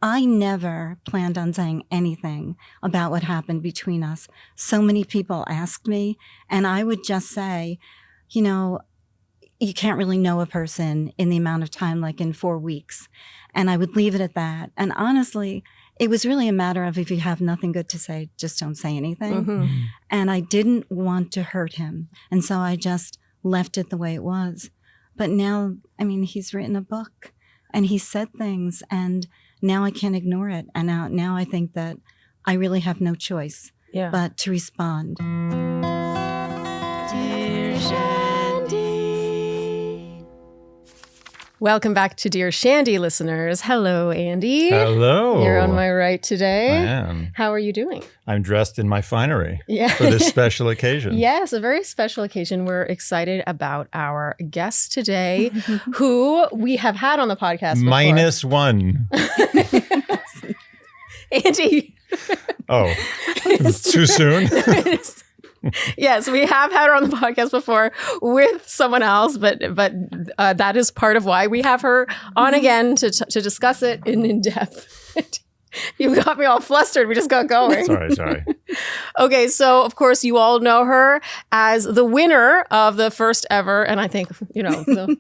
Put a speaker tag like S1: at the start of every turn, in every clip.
S1: I never planned on saying anything about what happened between us. So many people asked me, and I would just say, you can't really know a person in the amount of time, like in 4 weeks. And I would leave it at that. And honestly, it was really a matter of if you have nothing good to say, just don't say anything.
S2: Mm-hmm.
S1: And I didn't want to hurt him. And so I just left it the way it was. But now, he's written a book and he said things, and now I can't ignore it. And now I think that I really have no choice but to respond.
S2: Dear Shandy. Welcome back to Dear Shandy, listeners. Hello, Andy.
S3: Hello.
S2: You're on my right today.
S3: I am.
S2: How are you doing?
S3: I'm dressed in my finery for this special occasion.
S2: Yes, a very special occasion. We're excited about our guest today, who we have had on the podcast before.
S3: Minus one.
S2: Andy.
S3: Oh, it's too soon?
S2: Yes, we have had her on the podcast before with someone else, but that is part of why we have her on again to discuss it in depth. You got me all flustered. We just got going.
S3: Sorry.
S2: Okay, so of course you all know her as the winner of the first ever, and I think the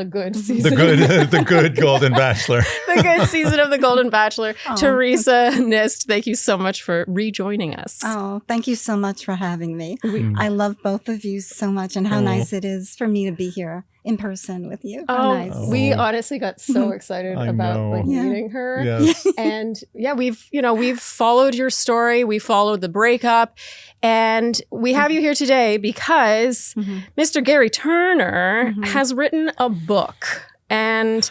S2: good season.
S3: The good Golden Bachelor.
S2: The good season of the Golden Bachelor. Oh. Theresa Nist, thank you so much for rejoining us.
S1: Oh, thank you so much for having me. I love both of you so much, and how nice it is for me to be here in person with you. How nice.
S2: We honestly got so excited about meeting her.
S3: Yes.
S2: And we've followed your story. We followed the breakup. And we have you here today because Mr. Gerry Turner has written a book. And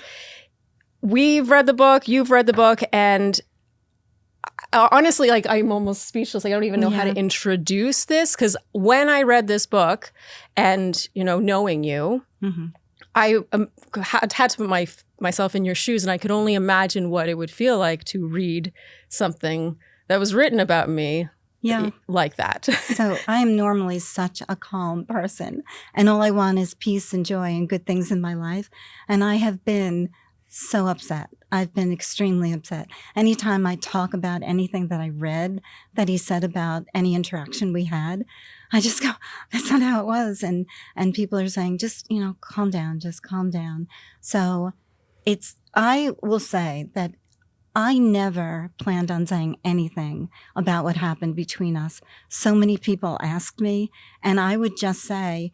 S2: we've read the book, you've read the book, and honestly, I'm almost speechless. I don't even know how to introduce this, because when I read this book and, knowing you, I had to put myself in your shoes, and I could only imagine what it would feel like to read something that was written about me like that.
S1: So I am normally such a calm person, and all I want is peace and joy and good things in my life. And I have been so upset. I've been extremely upset. Anytime I talk about anything that I read that he said about any interaction we had, I just go, that's not how it was. And people are saying, just, calm down, just calm down. So I will say that I never planned on saying anything about what happened between us. So many people asked me, and I would just say,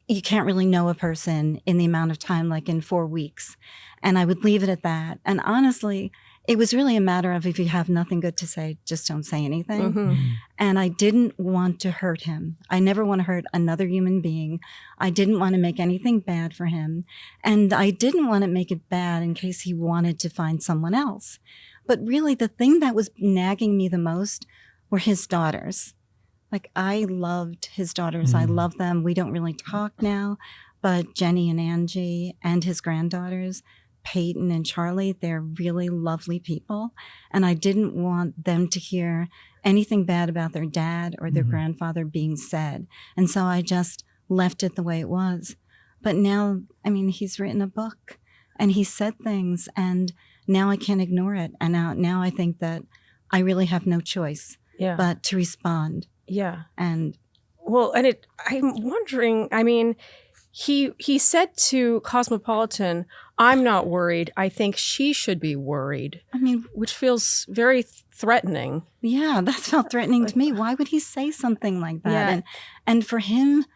S1: you can't really know a person in the amount of time, like in 4 weeks. And I would leave it at that. And honestly, it was really a matter of if you have nothing good to say, just don't say anything. And I didn't want to hurt him. I never want to hurt another human being. I didn't want to make anything bad for him. And I didn't want to make it bad in case he wanted to find someone else. But really, the thing that was nagging me the most were his daughters. I loved his daughters. I love them. We don't really talk now, but Jenny and Angie and his granddaughters, Peyton and Charlie, they're really lovely people. And I didn't want them to hear anything bad about their dad or their grandfather being said. And so I just left it the way it was. But now, he's written a book and he said things, and now I can't ignore it. And now I think that I really have no choice but to respond.
S2: Yeah.
S1: And
S2: I'm wondering, he said to Cosmopolitan, I'm not worried. I think she should be worried. Which feels very threatening.
S1: Yeah, that felt threatening to me. Why would he say something like that? Yeah. And for him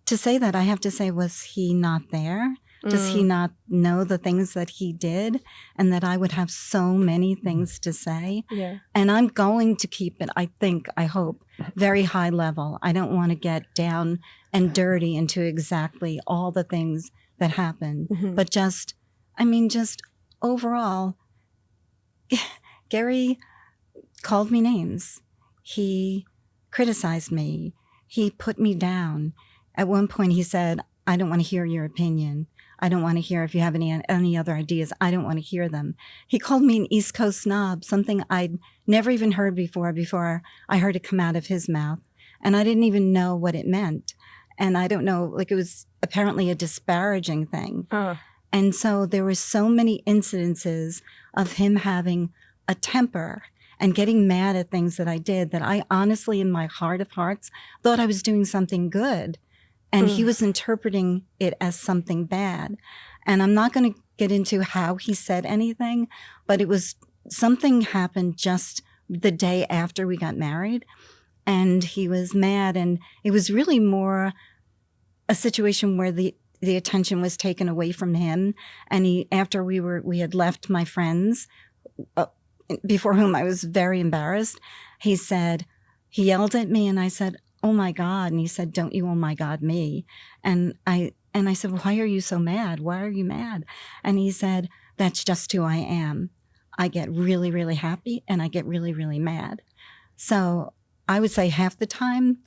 S1: to say that, I have to say, was he not there? Does he not know the things that he did, and that I would have so many things to say?
S2: Yeah. And
S1: I'm going to keep it, I hope, very high level. I don't want to get down and dirty into exactly all the things that happened. But just overall, Gerry called me names. He criticized me. He put me down. At one point he said, I don't want to hear your opinion. I don't want to hear if you have any other ideas. I don't want to hear them. He called me an East Coast snob, something I'd never even heard before I heard it come out of his mouth. And I didn't even know what it meant. And I don't know, it was apparently a disparaging thing. And so there were so many incidences of him having a temper and getting mad at things that I did that I honestly, in my heart of hearts, thought I was doing something good. And he was interpreting it as something bad. And I'm not going to get into how he said anything, but it was something happened just the day after we got married. And he was mad. And it was really more a situation where the attention was taken away from him. And after we had left my friends, before whom I was very embarrassed, he yelled at me, and I said, "Oh my God." And he said, "Don't you oh my God me." And I said, "Why are you so mad? Why are you mad?" And he said, "That's just who I am. I get really, really happy, and I get really, really mad." So I would say half the time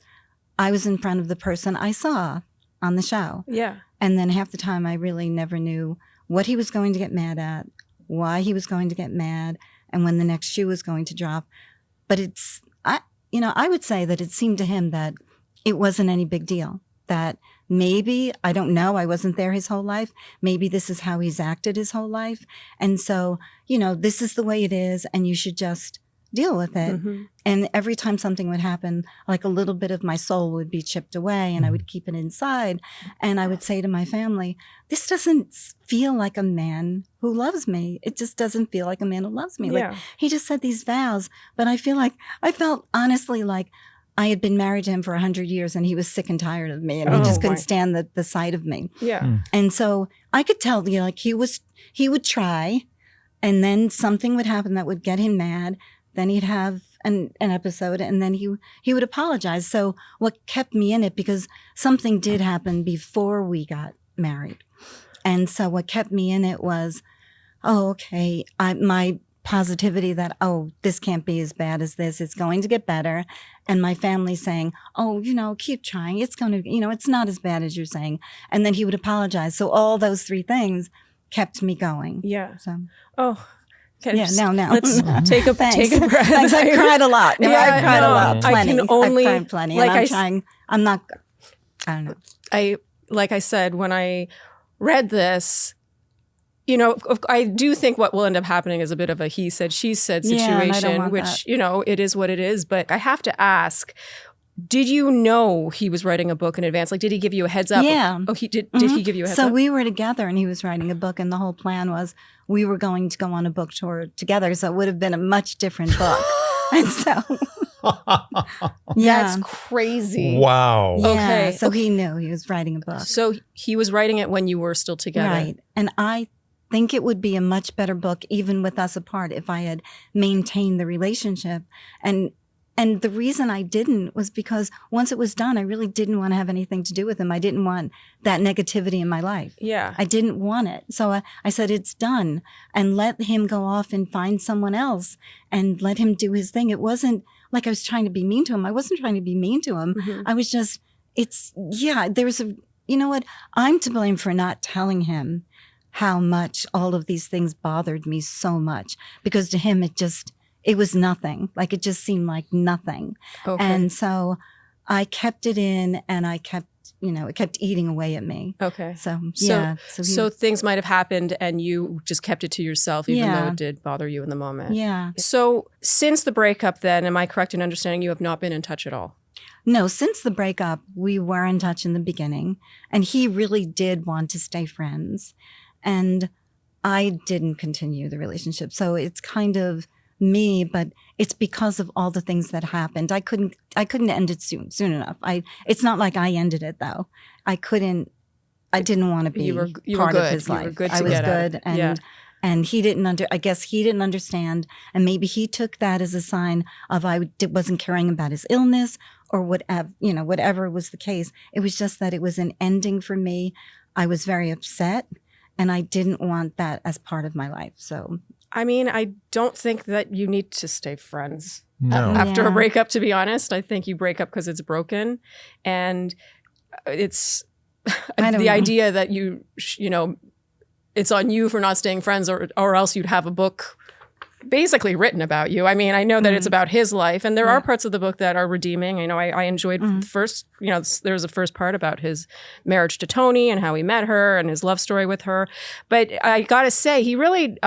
S1: I was in front of the person I saw on the show.
S2: Yeah.
S1: And then half the time I really never knew what he was going to get mad at, why he was going to get mad, and when the next shoe was going to drop. But I would say that it seemed to him that it wasn't any big deal, that maybe, I don't know, I wasn't there his whole life. Maybe this is how he's acted his whole life. And so, this is the way it is, and you should just deal with it.
S2: Mm-hmm.
S1: And every time something would happen, like a little bit of my soul would be chipped away, and I would keep it inside. And I would say to my family, this doesn't feel like a man who loves me. It just doesn't feel like a man who loves me.
S2: Yeah.
S1: Like, he just said these vows, but I felt honestly like I had been married to him for 100 years, and he was sick and tired of me, and he just couldn't stand the sight of me.
S2: Yeah.
S1: And so I could tell, like he would try, and then something would happen that would get him mad. Then he'd have an episode, and then he would apologize. So what kept me in it, because something did happen before we got married. And so what kept me in it was, okay, my positivity that, this can't be as bad as this. It's going to get better. And my family saying, keep trying. It's going to, it's not as bad as you're saying. And then he would apologize. So all those three things kept me going.
S2: Yeah.
S1: So.
S2: Okay,
S1: now.
S2: Let's take a breath.
S1: Thanks. I cried a lot. No, I've cried a lot. Plenty.
S2: I can only,
S1: I've cried plenty. And I don't know.
S2: Like I said, when I read this, I do think what will end up happening is a bit of a he said, she said situation, which, it is what it is. But I have to ask, did you know he was writing a book in advance? Like, did he give you a heads up?
S1: Yeah.
S2: Oh, did he give you a heads up?
S1: So we were together, and he was writing a book, and the whole plan was we were going to go on a book tour together. So it would have been a much different book. And so,
S2: That's crazy.
S3: Wow.
S1: Yeah,
S2: Okay.
S1: So he knew he was writing a book.
S2: So he was writing it when you were still together.
S1: Right. And I think it would be a much better book, even with us apart, if I had maintained the relationship. And the reason I didn't was because once it was done, I really didn't want to have anything to do with him. I didn't want that negativity in my life.
S2: Yeah.
S1: I didn't want it. So I said, it's done. And let him go off and find someone else and let him do his thing. It wasn't like I was trying to be mean to him. I wasn't trying to be mean to him.
S2: Mm-hmm.
S1: I was just, you know what? I'm to blame for not telling him how much all of these things bothered me so much, because to him, it was nothing. Like, it just seemed like nothing.
S2: Okay.
S1: And so I kept it in, and it kept eating away at me.
S2: Okay.
S1: So, yeah.
S2: So things might have happened, and you just kept it to yourself, even though it did bother you in the moment.
S1: Yeah.
S2: So since the breakup then, am I correct in understanding you have not been in touch at all?
S1: No, since the breakup, we were in touch in the beginning, and he really did want to stay friends. And I didn't continue the relationship. So it's kind of me, but it's because of all the things that happened. I couldn't end it soon enough. It's not like I ended it though. I didn't want to be part of his life.
S2: You were good
S1: I was good. And he didn't I guess he didn't understand. And maybe he took that as a sign of wasn't caring about his illness or whatever was the case. It was just that it was an ending for me. I was very upset, and I didn't want that as part of my life. So,
S2: I mean, I don't think that you need to stay friends
S3: No.
S2: after a breakup, to be honest. I think you break up because it's broken. And it's the idea that it's on you for not staying friends, or else you'd have a book basically written about you. I mean, I know that it's about his life, and there are parts of the book that are redeeming. I enjoyed the first, there's a first part about his marriage to Tony and how he met her and his love story with her. But I gotta say, he really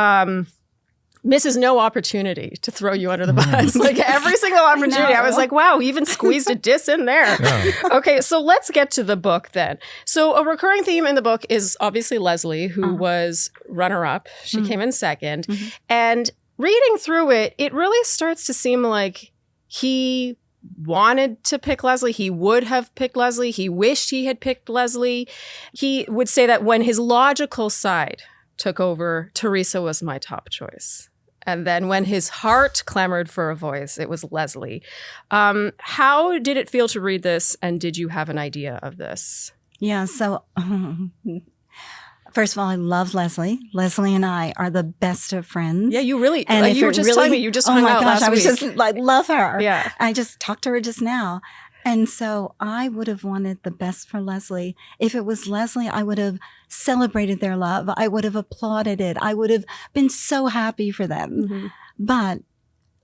S2: misses no opportunity to throw you under the bus. Like every single opportunity. I was like, wow, he even squeezed a diss in there. Yeah. Okay, so let's get to the book then. So a recurring theme in the book is obviously Leslie, who was runner-up. She came in second. And reading through it, it really starts to seem like he wanted to pick Leslie. He would have picked Leslie. He wished he had picked Leslie. He would say that when his logical side took over, Theresa was my top choice. And then when his heart clamored for a voice, it was Leslie. How did it feel to read this? And did you have an idea of this?
S1: Yeah. So first of all, I love Leslie. Leslie and I are the best of friends.
S2: Yeah, you really, and you were just telling me you just hung out last week.
S1: I was just like, love her.
S2: Yeah.
S1: I just talked to her just now. And so I would have wanted the best for Leslie. If it was Leslie, I would have celebrated their love. I would have applauded it. I would have been so happy for them. But,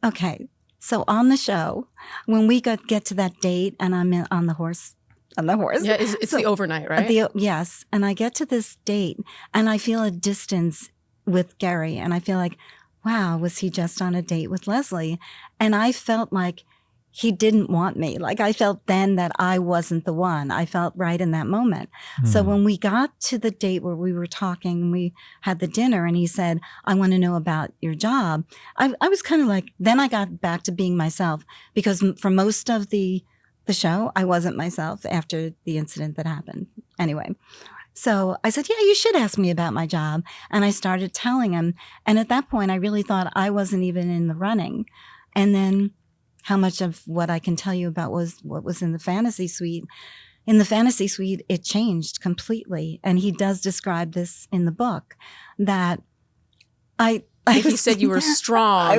S1: okay, so on the show, when we get to that date and I'm on the horse.
S2: Yeah, it's the overnight, right?
S1: Yes. And I get to this date and I feel a distance with Gerry. And I feel like, wow, was he just on a date with Leslie? And I felt like he didn't want me. Like I felt then that I wasn't the one. I felt right in that moment. So when we got to the date where we were talking, we had the dinner and he said, I want to know about your job. I was kind of like, then I got back to being myself because for most of the show, I wasn't myself after the incident that happened. Anyway, so I said, yeah, you should ask me about my job. And I started telling him. And at that point, I really thought I wasn't even in the running. And then how much of what I can tell you about was what was in the fantasy suite. In the fantasy suite, it changed completely. And he does describe this in the book that
S2: he said you were strong.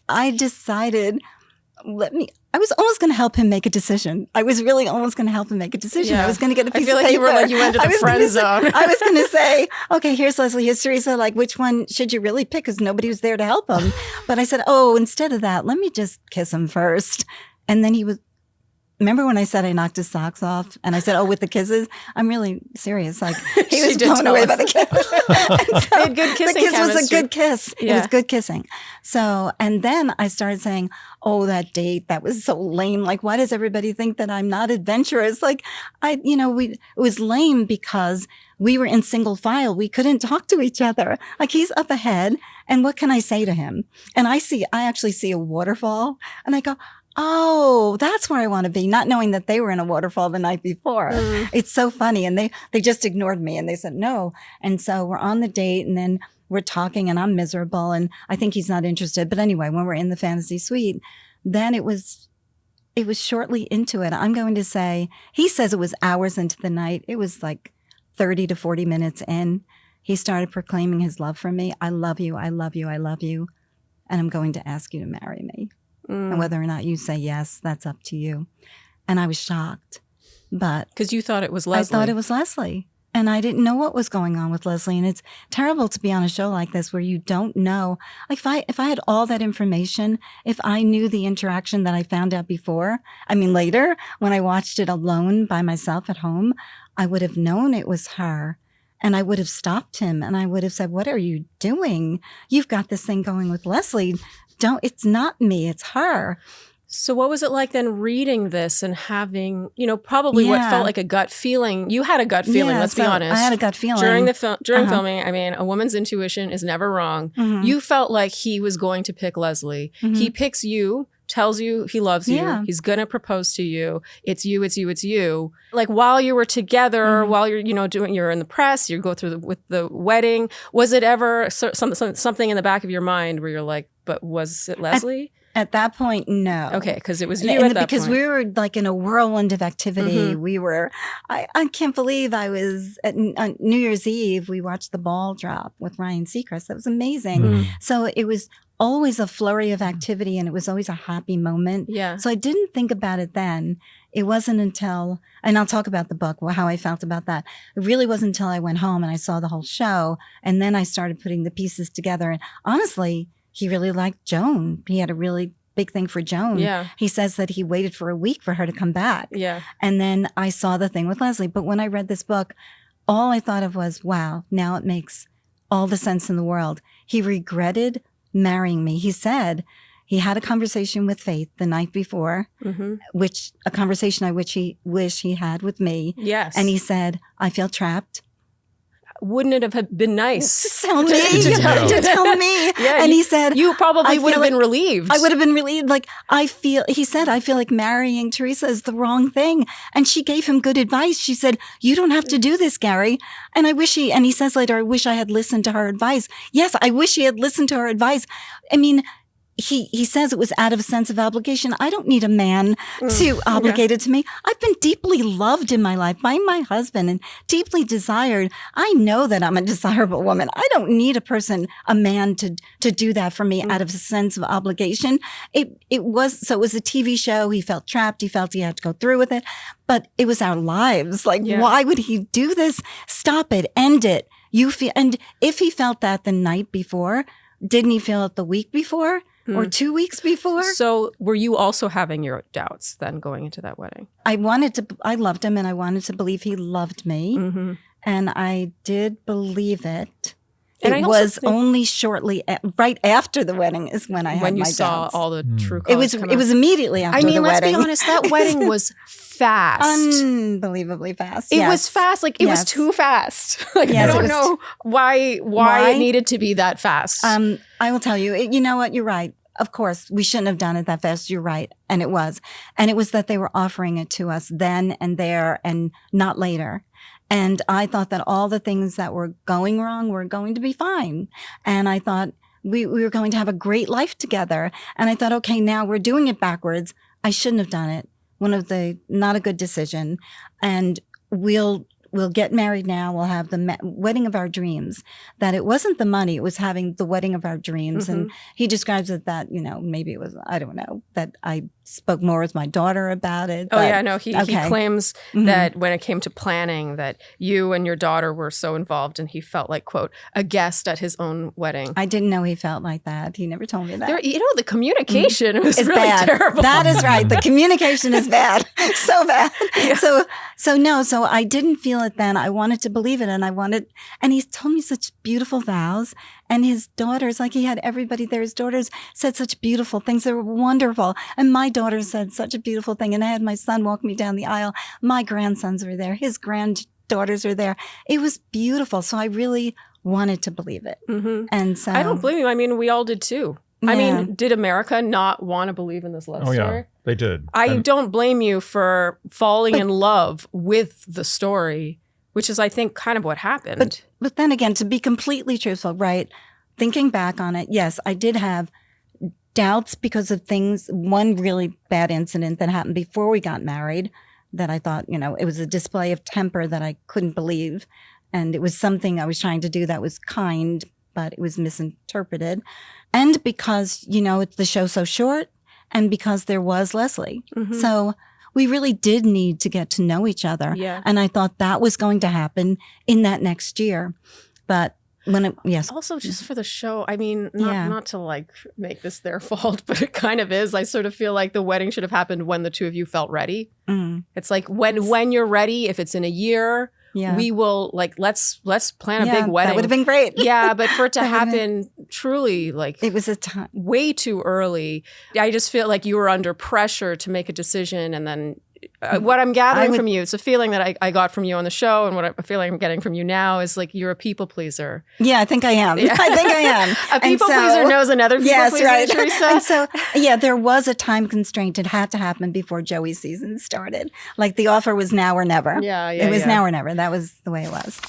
S1: I decided, I was almost going to help him make a decision. I was really almost going to help him make a decision. Yeah. I was going to get a piece of paper.
S2: I feel like you went to the friend zone.
S1: I was going to say, okay, here's Leslie, here's Theresa. Like, which one should you really pick? Because nobody was there to help him. But I said, instead of that, let me just kiss him first. And then he was, remember when I said I knocked his socks off? And I said, with the kisses? I'm really serious. Like, he was blown away by the kiss.
S2: They had good kissing.
S1: The kiss
S2: chemistry.
S1: was a good kiss. Yeah. It was good kissing. So, and then I started saying, that date, that was so lame. Like, why does everybody think that I'm not adventurous? Like, it was lame because we were in single file. We couldn't talk to each other. Like, he's up ahead. And what can I say to him? And I actually see a waterfall and I go, that's where I want to be, not knowing that they were in a waterfall the night before. It's so funny. And they just ignored me and they said no. And so we're on the date and then we're talking and I'm miserable and I think he's not interested. But anyway, when we're in the fantasy suite, then it was shortly into it. I'm going to say, he says it was hours into the night. It was like 30 to 40 minutes in. He started proclaiming his love for me. I love you. I love you. I love you. And I'm going to ask you to marry me. And whether or not you say yes, that's up to you. And I was shocked. But
S2: because you thought it was Leslie.
S1: I thought it was Leslie. And I didn't know what was going on with Leslie. And it's terrible to be on a show like this where you don't know. Like if I had all that information, if I knew the interaction that I found out before, later when I watched it alone by myself at home, I would have known it was her. And I would have stopped him and I would have said, what are you doing? You've got this thing going with Leslie. It's not me, it's her.
S2: So what was it like then reading this and having, probably what felt like a gut feeling? You had a gut feeling, let's be honest.
S1: I had a gut feeling.
S2: During filming, a woman's intuition is never wrong. You felt like he was going to pick Leslie. He picks you, tells you he loves you. Yeah. He's going to propose to you. It's you, it's you, it's you. Like while you were together, while you're, you're in the press, you go through with the wedding. Was it ever something in the back of your mind where you're like, but was it Leslie?
S1: At that point, no.
S2: Okay, because it was you at that point.
S1: Because we were like in a whirlwind of activity. We were, I can't believe I was, on New Year's Eve, we watched the ball drop with Ryan Seacrest. That was amazing. So it was always a flurry of activity and it was always a happy moment.
S2: Yeah.
S1: So I didn't think about it then. It wasn't until, and I'll talk about the book, how I felt about that. It really wasn't until I went home and I saw the whole show and then I started putting the pieces together. And honestly, he really liked Joan. He had a really big thing for Joan.
S2: Yeah.
S1: He says that he waited for a week for her to come back.
S2: Yeah.
S1: And then I saw the thing with Leslie. But when I read this book, all I thought of was, wow, now it makes all the sense in the world. He regretted marrying me. He said he had a conversation with Faith the night before, which a conversation I wish he had with me.
S2: Yes.
S1: And he said, I feel trapped.
S2: Wouldn't it have been nice
S1: Tell me.
S2: to
S1: tell me.
S2: Yeah,
S1: And he said,
S2: you probably
S1: I
S2: would have
S1: feel
S2: been relieved.
S1: I would have been relieved. Like, he said, I feel like marrying Theresa is the wrong thing. And she gave him good advice. She said, you don't have to do this, Gerry. And he says later, I wish I had listened to her advice. Yes, I wish he had listened to her advice. I mean, he says it was out of a sense of obligation. I don't need a man to obligate it to me. I've been deeply loved in my life by my husband and deeply desired. I know that I'm a desirable woman. I don't need a man to do that for me out of a sense of obligation. It was a TV show. He felt trapped. He felt he had to go through with it, but it was our lives. Like, why would he do this? Stop it. End it. And if he felt that the night before, didn't he feel it the week before? Or 2 weeks before?
S2: So were you also having your doubts then going into that wedding?
S1: I loved him and I wanted to believe he loved me. And I did believe it.
S2: And
S1: it was only shortly, right after the wedding is when I had my doubts.
S2: When you saw all the true
S1: It
S2: colors
S1: was immediately after the wedding.
S2: let's be honest, that wedding was fast.
S1: Unbelievably fast.
S2: It was fast. Like, it was too fast. Like, I don't know why it needed to be that fast.
S1: I will tell you, you know what? You're right. Of course, we shouldn't have done it that fast. You're right. And it was. And it was that they were offering it to us then and there and not later. And I thought that all the things that were going wrong were going to be fine. And I thought we were going to have a great life together. And I thought, okay, now we're doing it backwards. I shouldn't have done it. Not a good decision. And we'll get married now. We'll have the wedding of our dreams. That it wasn't the money. It was having the wedding of our dreams. And he describes it that, maybe it was, I don't know, that I spoke more with my daughter about it.
S2: Oh, yeah, no, he claims that when it came to planning that you and your daughter were so involved and he felt like, quote, a guest at his own wedding.
S1: I didn't know he felt like that. He never told me that.
S2: The communication was really
S1: bad.
S2: terrible.
S1: That is right. The communication is bad. So bad. Yeah. So I didn't feel it then. I wanted to believe it and he told me such beautiful vows. And his daughters, like he had everybody there, his daughters said such beautiful things. They were wonderful. And my daughter said such a beautiful thing. And I had my son walk me down the aisle. My grandsons were there. His granddaughters were there. It was beautiful. So I really wanted to believe it. And so
S2: I don't blame you. I mean, we all did too. Yeah. I mean, did America not want to believe in this love story?
S3: Yeah, they did.
S2: I don't blame you for falling in love with the story, which is, I think, kind of what happened.
S1: But then again, to be completely truthful, right? Thinking back on it, yes, I did have doubts because of things. One really bad incident that happened before we got married that I thought, it was a display of temper that I couldn't believe. And it was something I was trying to do that was kind, but it was misinterpreted. And because, it's the show's so short and because there was Leslie. So we really did need to get to know each other.
S2: Yeah.
S1: And I thought that was going to happen in that next year. But
S2: also just for the show, I mean, not to like make this their fault, but it kind of is. I sort of feel like the wedding should have happened when the two of you felt ready. It's like when you're ready, if it's in a year, we will let's plan a big wedding.
S1: That would have been great.
S2: Yeah, but for it to happen truly
S1: it was a time
S2: way too early. I just feel like you were under pressure to make a decision, and then what I'm gathering from you, it's a feeling that I got from you on the show, and what I'm feeling I'm getting from you now is like you're a people pleaser.
S1: Yeah, I think I am.
S2: Yeah.
S1: I think I am.
S2: A people pleaser knows another people pleaser,
S1: right.
S2: Theresa.
S1: And so, there was a time constraint. It had to happen before Joey's season started. Like the offer was now or never.
S2: Yeah.
S1: It was now or never. That was the way it was.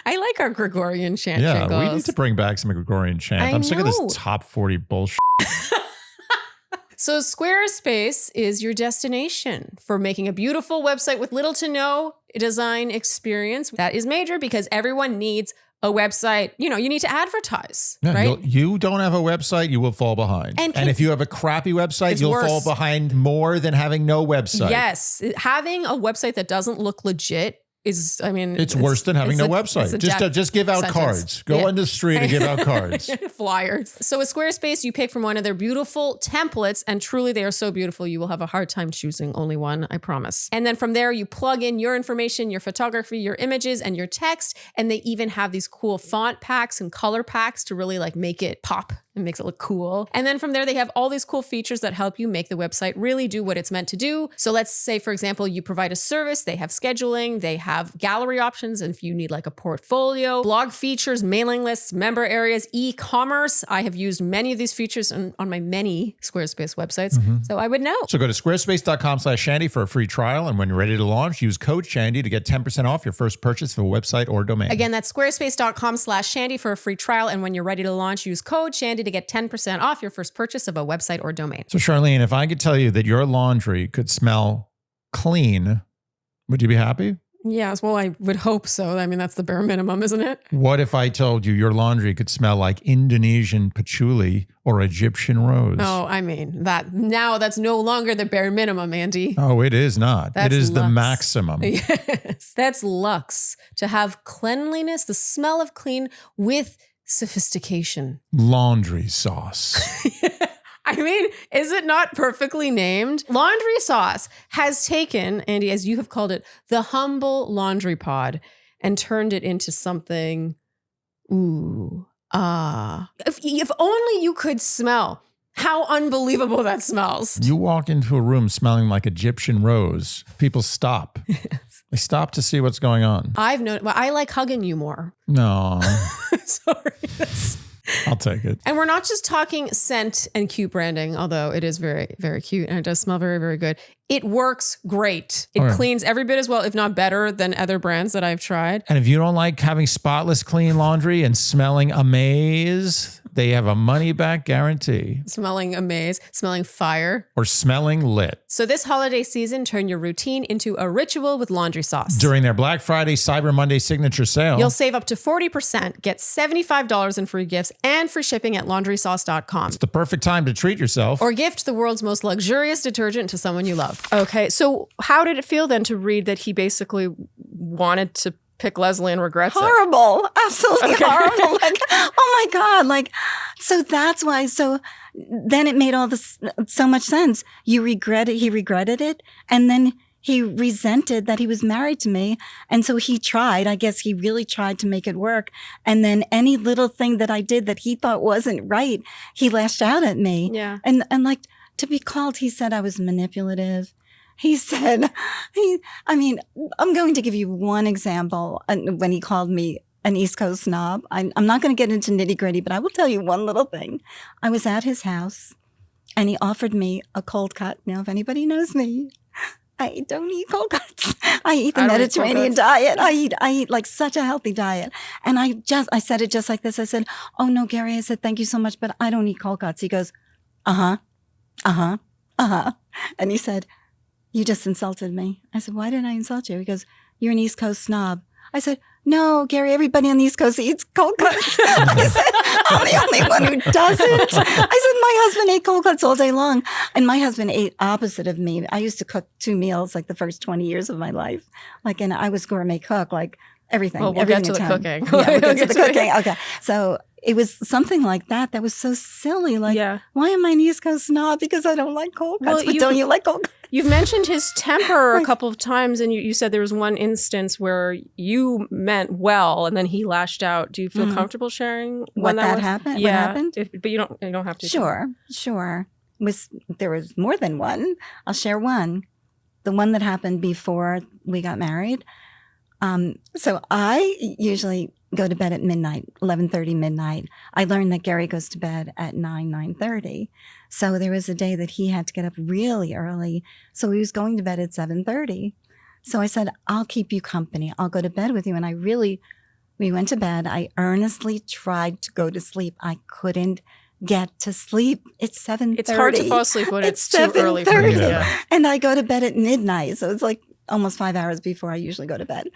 S2: I like our Gregorian chant.
S3: Yeah, we need to bring back some Gregorian chant. I'm sick of this top 40 bullshit.
S2: So Squarespace is your destination for making a beautiful website with little to no design experience. That is major because everyone needs a website, you need to advertise,
S3: Yeah,
S2: right?
S3: you don't have a website, you will fall behind. And if you have a crappy website, you'll fall behind more than having no website.
S2: Yes. Having a website that doesn't look legit is, it's
S3: worse than having no website. Just give out
S2: sentence.
S3: Cards. Go on the street and give out cards.
S2: Flyers. So with Squarespace, you pick from one of their beautiful templates, and truly they are so beautiful, you will have a hard time choosing only one, I promise. And then from there, you plug in your information, your photography, your images, and your text. And they even have these cool font packs and color packs to really like make it pop. It makes it look cool. And then from there, they have all these cool features that help you make the website really do what it's meant to do. So let's say, for example, you provide a service, they have scheduling, they have gallery options. And if you need like a portfolio, blog features, mailing lists, member areas, e-commerce. I have used many of these features on my many Squarespace websites. So I would know.
S3: So go to squarespace.com/Shandy for a free trial. And when you're ready to launch, use code Shandy to get 10% off your first purchase of a website or domain.
S2: Again, that's squarespace.com/Shandy for a free trial. And when you're ready to launch, use code Shandy to get 10% off your first purchase of a website or domain.
S3: So Charlene, if I could tell you that your laundry could smell clean, would you be happy?
S2: Yes, well, I would hope so. That's the bare minimum, isn't it?
S3: What if I told you your laundry could smell like Indonesian patchouli or Egyptian rose?
S2: Oh, that's no longer the bare minimum, Andy.
S3: Oh, it is not. It is the maximum.
S2: Yes, that's luxe. To have cleanliness, the smell of clean with sophistication.
S3: Laundry sauce.
S2: Is it not perfectly named? Laundry sauce has taken, Andy, as you have called it, the humble laundry pod and turned it into something, If only you could smell how unbelievable that smells.
S3: You walk into a room smelling like Egyptian rose, people stop.
S2: Yes.
S3: They stop to see what's going on.
S2: I like hugging you more.
S3: No.
S2: Sorry.
S3: I'll take it.
S2: And we're not just talking scent and cute branding, although it is very, very cute and it does smell very, very good. It works great. It cleans every bit as well, if not better, than other brands that I've tried.
S3: And if you don't like having spotless clean laundry and smelling amaze, they have a money-back guarantee.
S2: Smelling amaze, smelling fire.
S3: Or smelling lit.
S2: So this holiday season, turn your routine into a ritual with laundry sauce.
S3: During their Black Friday, Cyber Monday signature sale,
S2: you'll save up to 40%, get $75 in free gifts, and free shipping at laundrysauce.com.
S3: It's the perfect time to treat yourself.
S2: Or gift the world's most luxurious detergent to someone you love. Okay, so how did it feel then to read that he basically wanted to pick Leslie and regrets
S1: horrible. Absolutely horrible. Like, oh my God. Like, so that's why. So then it made all this so much sense. He regretted it. And then he resented that he was married to me. And so he tried, I guess he really tried to make it work. And then any little thing that I did that he thought wasn't right, he lashed out at me.
S2: Yeah.
S1: And like, to be called, he said I was manipulative. He said, I'm going to give you one example when he called me an East Coast snob. I'm not going to get into nitty gritty, but I will tell you one little thing. I was at his house and he offered me a cold cut. Now, if anybody knows me, I don't eat cold cuts. I eat the Mediterranean diet. I eat like such a healthy diet. And I said it just like this. I said, oh no, Gerry, I said, thank you so much, but I don't eat cold cuts. He goes, and he said, you just insulted me. I said, why did I insult you? He goes, you're an East Coast snob. I said, no, Gerry, everybody on the East Coast eats cold cuts. I said, I'm the only one who doesn't. I said, my husband ate cold cuts all day long. And my husband ate opposite of me. I used to cook 2 meals like the first 20 years of my life. Like, and I was gourmet cook, like everything.
S2: Well, we'll get to the cooking.
S1: Yeah, we'll get to the cooking. Okay. So it was something like that was so silly. Like, why am I an East Coast snob? Because I don't like cold cuts. But don't you like cold cuts?
S2: You've mentioned his temper a couple of times, and you said there was one instance where you meant well, and then he lashed out. Do you feel comfortable sharing when that
S1: happened?
S2: Yeah,
S1: what happened?
S2: But you don't have to.
S1: Sure. There was more than one. I'll share one. The one that happened before we got married. So I usually go to bed at midnight, 11:30 midnight. I learned that Gerry goes to bed at 9:30. So there was a day that he had to get up really early. So he was going to bed at 7:30. So I said, I'll keep you company. I'll go to bed with you. And we went to bed. I earnestly tried to go to sleep. I couldn't get to sleep. It's 7:30.
S2: It's hard to fall asleep when it's too early for you. Yeah.
S1: And I go to bed at midnight. So it's like almost 5 hours before I usually go to bed.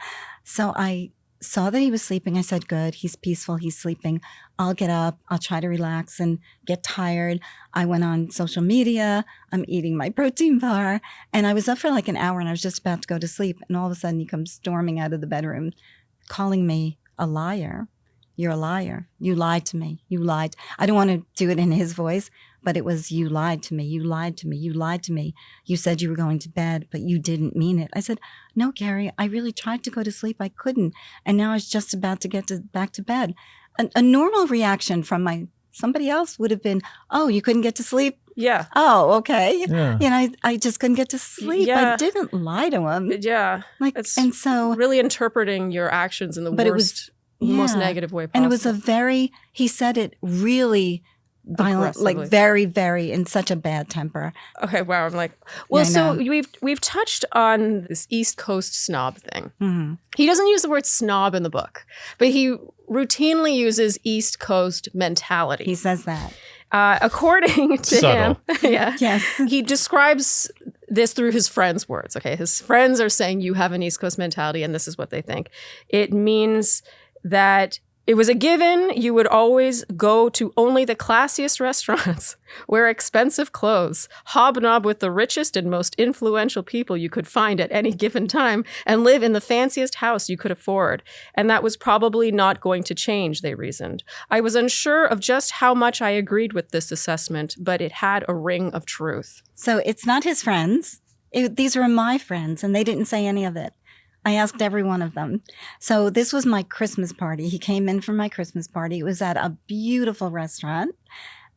S1: So I saw that he was sleeping. I said, good, he's peaceful, he's sleeping. I'll get up, I'll try to relax and get tired. I went on social media, I'm eating my protein bar, and I was up for like an hour and I was just about to go to sleep. And all of a sudden he comes storming out of the bedroom, calling me a liar. You're a liar. You lied to me. You lied. I don't want to do it in his voice, but it was, you lied to me. You lied to me. You lied to me. You said you were going to bed, but you didn't mean it. I said, no, Gerry, I really tried to go to sleep. I couldn't. And now I was just about to get back to bed. A normal reaction from somebody else would have been, oh, you couldn't get to sleep?
S2: Yeah.
S1: Oh, okay.
S3: Yeah.
S1: You know, I just couldn't get to sleep.
S2: Yeah.
S1: I didn't lie to him.
S2: Yeah.
S1: Like, and so
S2: really interpreting your actions in the
S1: But it
S2: worst,
S1: was-
S2: most
S1: yeah.
S2: negative way possible.
S1: And it was he said it really violent, like
S2: Aggressively.
S1: very, very in such a bad temper.
S2: Okay, wow. I'm like, well,
S1: Yeah, I
S2: so
S1: know.
S2: we've touched on this East Coast snob thing.
S1: Mhm.
S2: He doesn't use the word snob in the book, but he routinely uses East Coast mentality.
S1: He says that.
S2: According to
S3: Subtle.
S2: him, yeah,
S1: Yes.
S2: he describes this through his friends' words. Okay, his friends are saying you have an East Coast mentality, and this is what they think. It means that it was a given you would always go to only the classiest restaurants, wear expensive clothes, hobnob with the richest and most influential people you could find at any given time, and live in the fanciest house you could afford. And that was probably not going to change, they reasoned. I was unsure of just how much I agreed with this assessment, but it had a ring of truth.
S1: So it's not his friends. These were my friends, and they didn't say any of it. I asked every one of them. So this was my Christmas party. He came in for my Christmas party. It was at a beautiful restaurant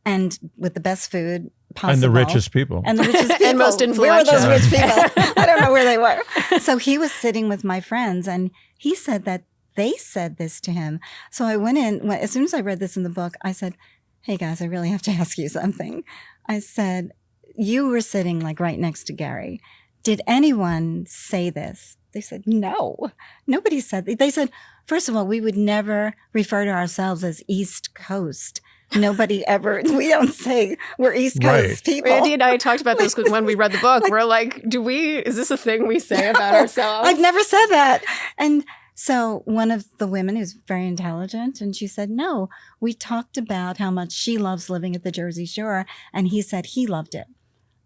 S1: and with the best food possible.
S3: And the richest people.
S1: And the richest people.
S2: And most
S1: Where were those
S2: influential.
S1: rich people? I don't know where they were. So he was sitting with my friends, and he said that they said this to him. So I went in, as soon as I read this in the book, I said, hey guys, I really have to ask you something. I said, you were sitting like right next to Gerry. Did anyone say this? They said, no, nobody said that. They said, first of all, we would never refer to ourselves as East Coast. Nobody ever, we don't say we're East Coast
S3: Right.
S1: people.
S2: Randy and I talked about this when we read the book. We're like, is this a thing we say about ourselves?
S1: I've never said that. And so one of the women who's very intelligent, and she said, no, we talked about how much she loves living at the Jersey Shore. And he said he loved it.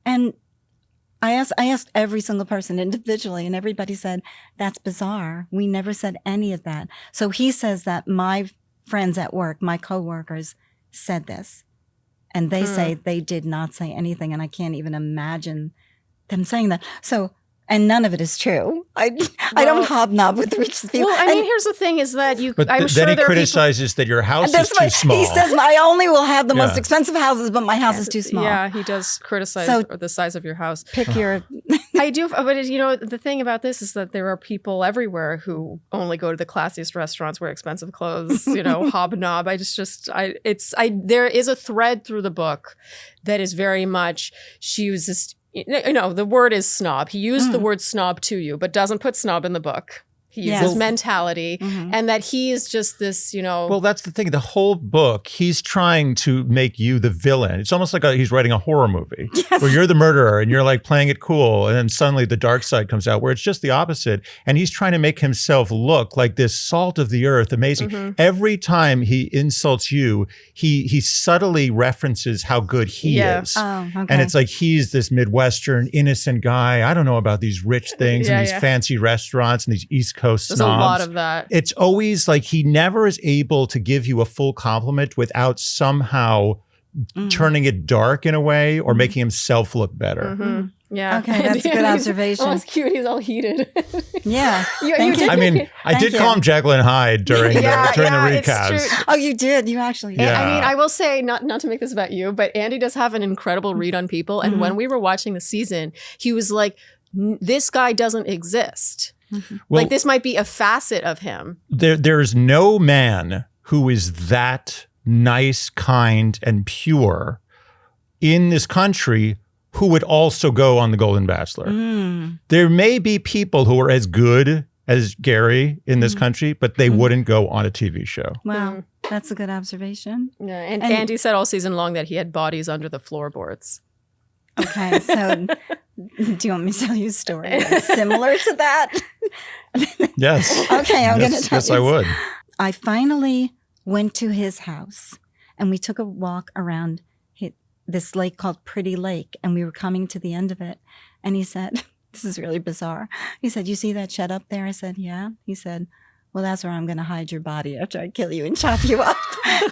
S1: And I asked every single person individually, and everybody said, that's bizarre. We never said any of that. So he says that my friends at work, my coworkers, said this. And they say they did not say anything, and I can't even imagine them saying that. So, and none of it is true. I don't hobnob with rich people.
S2: Well, I mean, here's the thing is that
S3: But
S2: I'm sure
S3: then he
S2: there are
S3: criticizes that your house is
S1: That's
S3: too
S1: why
S3: small.
S1: he says, I only will have the most
S3: Yeah.
S1: expensive houses, but my house is too
S2: people.
S1: small.
S2: Yeah, he does criticize
S1: So-
S2: the size of your house.
S1: Pick your...
S2: I do, but the thing about this is that there are people everywhere who only go to the classiest restaurants, wear expensive clothes, hobnob. There is a thread through the book that is very much, she uses, the word is snob. He used the word snob to you, but doesn't put snob in the book. He uses
S1: Yes.
S2: mentality, and that he is just this,
S3: Well, that's the thing. The whole book, he's trying to make you the villain. It's almost like he's writing a horror movie where you're the murderer and you're like playing it cool. And then suddenly the dark side comes out where it's just the opposite. And he's trying to make himself look like this salt of the earth, amazing. Every time he insults you, he subtly references how good he is.
S1: Oh, okay.
S3: And it's like he's this Midwestern innocent guy. I don't know about these rich things and
S2: Yeah,
S3: these
S2: yeah.
S3: fancy restaurants and these East Coast
S2: there's
S3: snobs.
S2: a lot of that.
S3: It's always like he never is able to give you a full compliment without somehow turning it dark in a way or making himself look better.
S2: Mhm. Yeah.
S1: Okay, that's a good
S2: He's
S1: observation.
S2: almost cute. He's all heated.
S1: Yeah.
S2: You
S1: Thank
S2: did-
S1: you.
S3: I mean, I
S1: Thank
S3: did
S1: you.
S3: call him Jekyll and Hyde during the
S2: it's
S3: recast.
S2: true.
S1: Oh, you did. You actually did.
S3: Yeah.
S2: I mean, I will say, not to make this about you, but Andy does have an incredible read on people. And when we were watching the season, he was like, this guy doesn't exist.
S3: Well,
S2: Like this might be a facet of him.
S3: there's no man who is that nice, kind, and pure in this country who would also go on the Golden Bachelor. There may be people who are as good as Gerry in this country, but they wouldn't go on a TV show.
S1: Wow. That's a good observation.
S2: Yeah, and Andy said all season long that he had bodies under the floorboards.
S1: Okay. So do you want me to tell you a story that's similar to that?
S3: Yes.
S1: Okay, I'm going to
S3: Yes,
S1: tell
S3: yes,
S1: you.
S3: I would.
S1: I finally went to his house and we took a walk around this lake called Pretty Lake, and we were coming to the end of it. And he said, this is really bizarre. He said, "You see that shed up there?" I said, "Yeah." He said, "Well, that's where I'm going to hide your body after I kill you and chop you up."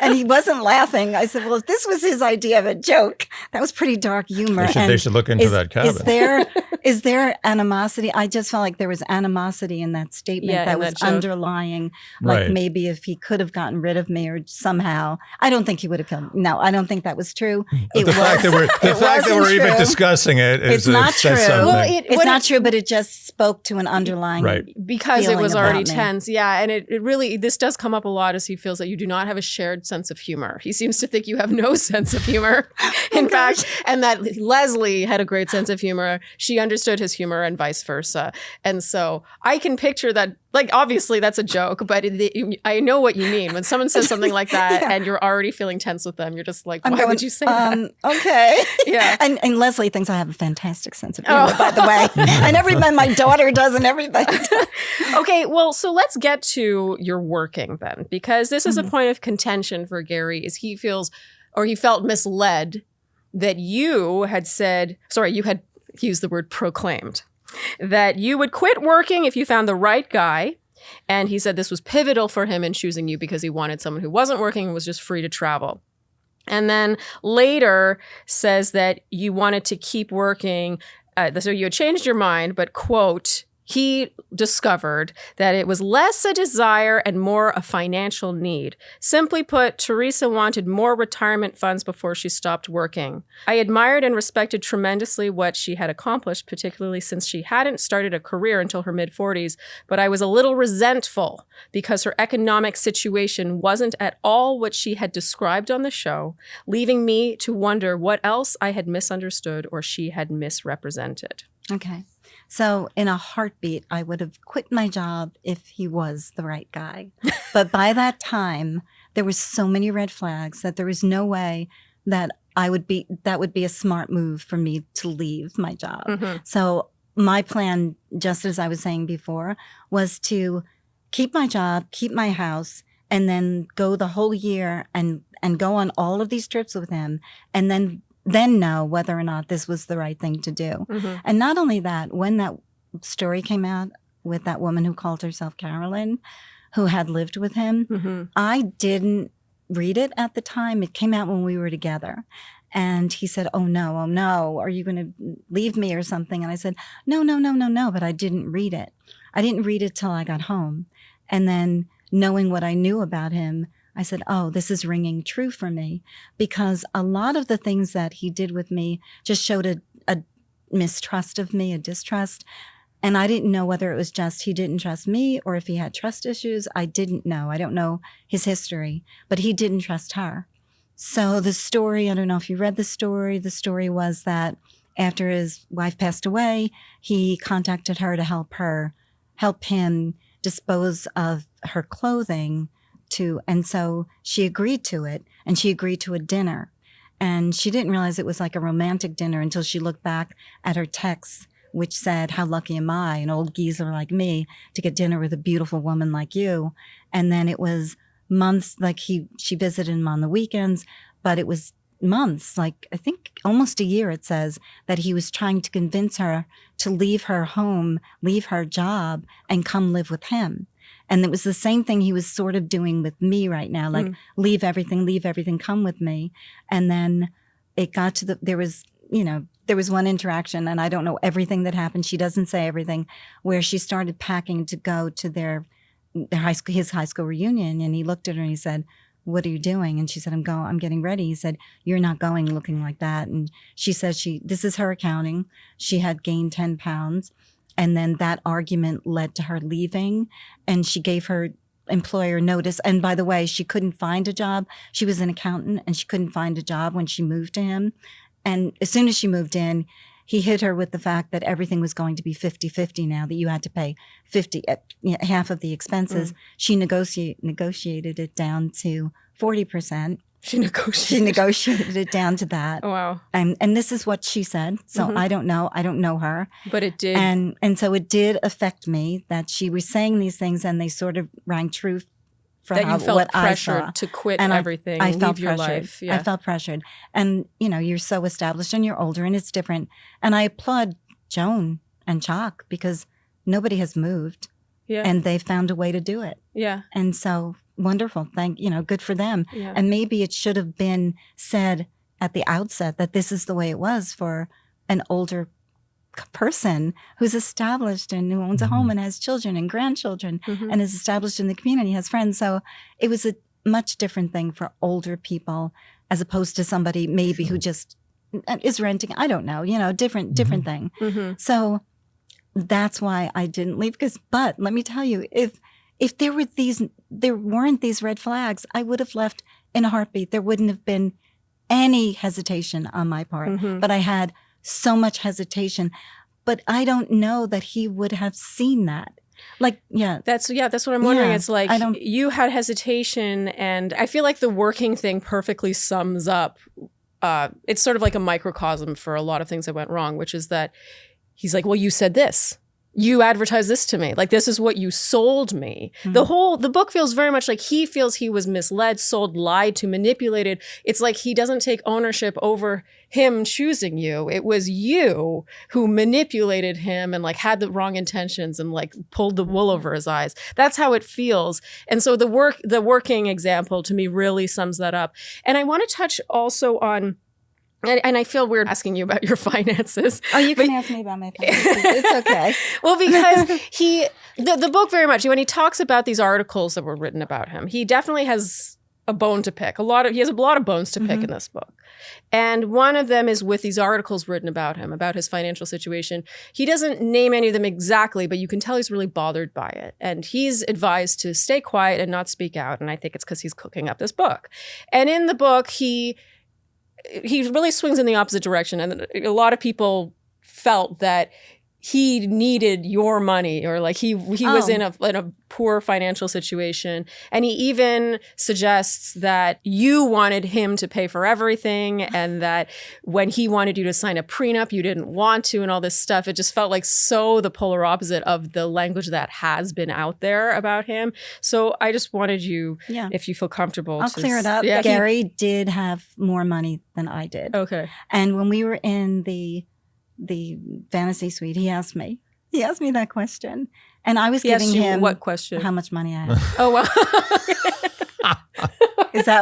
S1: And he wasn't laughing. I said, "Well, if this was his idea of a joke, that was pretty dark humor."
S3: They should look into that cabin.
S1: Is there animosity? I just felt like there was animosity in that statement that was underlying. Like
S3: Right.
S1: maybe if he could have gotten rid of me or somehow, I don't think he would have killed me. No, I don't think that was true.
S3: The fact that we're even discussing it is
S1: it's not true.
S2: Well,
S1: it's not true, but it just spoke to an underlying
S2: because it was already
S1: about me.
S2: tense. Yeah, and it really, this does come up a lot as he feels that you do not have a shared sense of humor. He seems to think you have no sense of humor, in fact, and that Leslie had a great sense of humor. She understood his humor and vice versa. And so I can picture that, like, obviously that's a joke, but I know what you mean. When someone says something like that and you're already feeling tense with them, you're just like, why would you say that?
S1: Okay.
S2: Yeah.
S1: And Leslie thinks I have a fantastic sense of humor, by the way. And everybody, my daughter does, and everybody does.
S2: Okay, well, so let's get to your working then, because this is a point of contention for Gerry, is he felt misled that you had used the word proclaimed, that you would quit working if you found the right guy. And he said this was pivotal for him in choosing you because he wanted someone who wasn't working and was just free to travel. And then later says that you wanted to keep working. So you had changed your mind, but quote, he discovered that it was less a desire and more a financial need. Simply put, Theresa wanted more retirement funds before she stopped working. I admired and respected tremendously what she had accomplished, particularly since she hadn't started a career until her mid-40s, but I was a little resentful because her economic situation wasn't at all what she had described on the show, leaving me to wonder what else I had misunderstood or she had misrepresented.
S1: Okay. So in a heartbeat, I would have quit my job if he was the right guy. But by that time, there were so many red flags that there was no way that that would be a smart move for me to leave my job. Mm-hmm. So my plan, just as I was saying before, was to keep my job, keep my house, and then go the whole year and go on all of these trips with him, and then know whether or not this was the right thing to do. Mm-hmm. And not only that, when that story came out with that woman who called herself Carolyn, who had lived with him, mm-hmm. I didn't read it at the time. It came out when we were together. And he said, oh no, are you going to leave me or something? And I said, no, but I didn't read it. I didn't read it till I got home. And then knowing what I knew about him, I said, oh, this is ringing true for me, because a lot of the things that he did with me just showed a mistrust of me, a distrust. And I didn't know whether it was just he didn't trust me or if he had trust issues. I didn't know. I don't know his history, but he didn't trust her. So the story, I don't know if you read the story was that after his wife passed away, he contacted her to help him dispose of her clothing. And so she agreed to it, and she agreed to a dinner. And she didn't realize it was like a romantic dinner until she looked back at her texts, which said, how lucky am I, an old geezer like me, to get dinner with a beautiful woman like you. And then it was months, like she visited him on the weekends, but it was months, like I think almost a year, it says, that he was trying to convince her to leave her home, leave her job, and come live with him. And it was the same thing he was sort of doing with me right now, like leave everything, come with me. And then it got to there was one interaction, and I don't know everything that happened. She doesn't say everything, where she started packing to go to his high school reunion. And he looked at her and he said, what are you doing? And she said, I'm getting ready. He said, you're not going looking like that. And she said this is her accounting. She had gained 10 pounds. And then that argument led to her leaving, and she gave her employer notice. And by the way, she couldn't find a job. She was an accountant, and she couldn't find a job when she moved to him. And as soon as she moved in, he hit her with the fact that everything was going to be 50-50 now, that you had to pay half of the expenses. She negotiated it down to 40%.
S2: She negotiated.
S1: She negotiated it down to that.
S2: Oh, wow.
S1: And this is what she said. So I don't know. I don't know her.
S2: But it did.
S1: And so it did affect me that she was saying these things and they sort of rang true for
S2: that you felt
S1: what I
S2: pressured
S1: saw.
S2: to quit
S1: And
S2: everything
S1: I
S2: and
S1: felt
S2: leave your
S1: pressured.
S2: life. Yeah.
S1: I felt pressured. And, you're so established and you're older and it's different. And I applaud Joan and Chalk because nobody has moved and they found a way to do it.
S2: Yeah.
S1: And so wonderful. Good for them.
S2: Yeah.
S1: And maybe it should have been said at the outset that this is the way it was for an older person who's established and who owns a home and has children and grandchildren and is established in the community, has friends. So it was a much different thing for older people as opposed to somebody maybe who just is renting. I don't know, different thing. So that's why I didn't leave. But let me tell you, if there weren't these red flags, I would have left in a heartbeat. There wouldn't have been any hesitation on my part. But I had so much hesitation. But I don't know that he would have seen that.
S2: That's what I'm wondering.
S1: Yeah,
S2: it's like you had hesitation, and I feel like the working thing perfectly sums up. It's sort of like a microcosm for a lot of things that went wrong, which is that he's like, well, you said this. You advertised this to me. Like, this is what you sold me. The book feels very much like he feels he was misled, sold, lied to, manipulated. It's like he doesn't take ownership over him choosing you. It was you who manipulated him and like had the wrong intentions and like pulled the wool over his eyes. That's how it feels. And so the working example to me really sums that up. And I want to touch also on, and I feel weird asking you about your finances.
S1: Oh, you can ask me about my finances. It's okay.
S2: Well, because the book very much, when he talks about these articles that were written about him, he definitely has a bone to pick. He has a lot of bones to pick in this book. And one of them is with these articles written about him, about his financial situation. He doesn't name any of them exactly, but you can tell he's really bothered by it. And he's advised to stay quiet and not speak out. And I think it's because he's cooking up this book. And in the book, he really swings in the opposite direction. And a lot of people felt that he needed your money, or like he was in a poor financial situation. And he even suggests that you wanted him to pay for everything, and that when he wanted you to sign a prenup, you didn't want to, and all this stuff. It just felt like so the polar opposite of the language that has been out there about him. So I just wanted you, if you feel comfortable.
S1: I'll clear it up. Yeah. Gerry did have more money than I did.
S2: Okay.
S1: And when we were in the fantasy suite, he asked me that question, and I was giving him
S2: what question?
S1: How much money I had.
S2: Oh, well.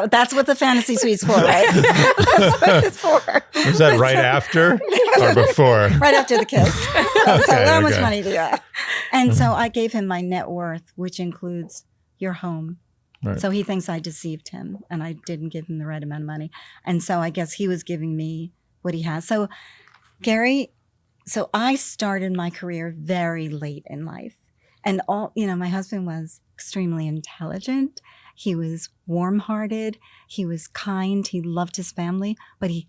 S1: That's what the fantasy suite's for, right? That's what it's for.
S3: Was that right after or before?
S1: Right after the kiss. So how much money do you have? And so I gave him my net worth, which includes your home.
S3: Right.
S1: So he thinks I deceived him and I didn't give him the right amount of money. And so I guess he was giving me what he has. So Gerry, so I started my career very late in life. And my husband was extremely intelligent. He was warm-hearted. He was kind. He loved his family, but he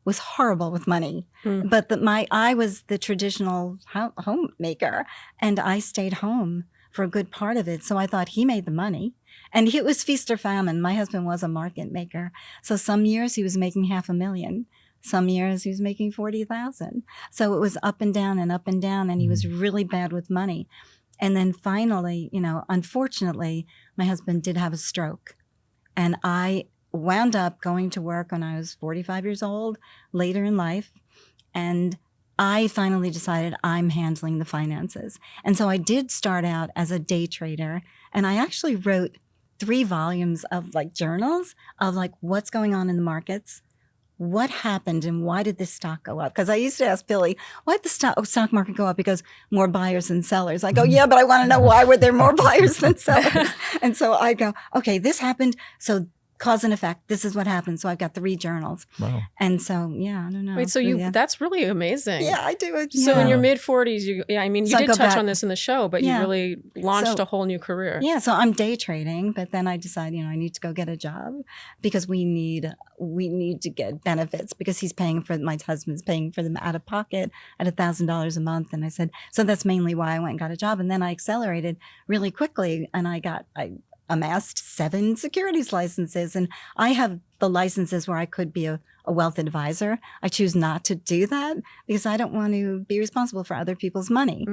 S1: was horrible with money. But I was the traditional homemaker, and I stayed home for a good part of it. So I thought he made the money. And it was feast or famine. My husband was a market maker. So some years he was making $500,000. Some years he was making $40,000. So it was up and down, and he was really bad with money. And then finally, unfortunately, my husband did have a stroke. And I wound up going to work when I was 45 years old, later in life. And I finally decided I'm handling the finances. And so I did start out as a day trader. And I actually wrote 3 volumes of journals of what's going on in the markets. What happened and why did this stock go up? Because I used to ask Billy, why did the stock market go up? Because more buyers than sellers. I go, yeah, but I want to know why were there more buyers than sellers? And so I go, okay, this happened. So cause and effect. This is what happened. So I've got 3 journals. Wow. And so, yeah, I don't know.
S2: Wait, so that's really amazing.
S1: Yeah, I do it.
S2: So in your mid-40s, you did touch on this in the show, but you really launched a whole new career.
S1: Yeah, so I'm day trading, but then I decided, I need to go get a job because we need to get benefits because my husband's paying for them out of pocket at $1,000 a month. And I said, so that's mainly why I went and got a job. And then I accelerated really quickly and I amassed 7 securities licenses, and I have the licenses where I could be a wealth advisor. I choose not to do that because I don't want to be responsible for other people's money.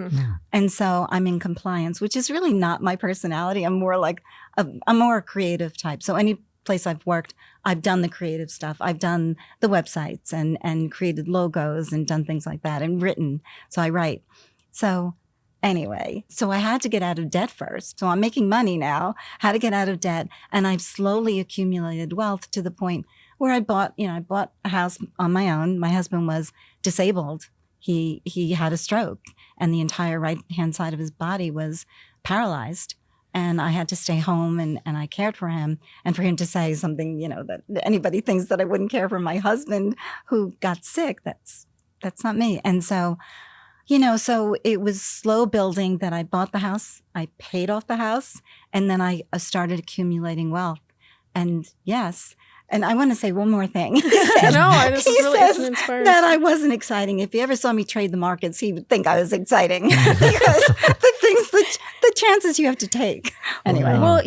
S1: And so I'm in compliance, which is really not my personality. I'm more like I'm more a creative type. So any place I've worked, I've done the creative stuff. I've done the websites and created logos and done things like that and written. So I write. So anyway, so I had to get out of debt first. So I'm making money now, had to get out of debt. And I've slowly accumulated wealth to the point where I bought a house on my own. My husband was disabled. He had a stroke and the entire right-hand side of his body was paralyzed. And I had to stay home and I cared for him. And for him to say something, that anybody thinks that I wouldn't care for my husband who got sick, that's not me. And so, so it was slow building that I bought the house, I paid off the house, and then I started accumulating wealth. And yes, and I want to say one more thing. He said
S2: it's inspiring.
S1: That I wasn't exciting. If he ever saw me trade the markets, he would think I was exciting because the chances you have to take. Anyway.
S2: Well,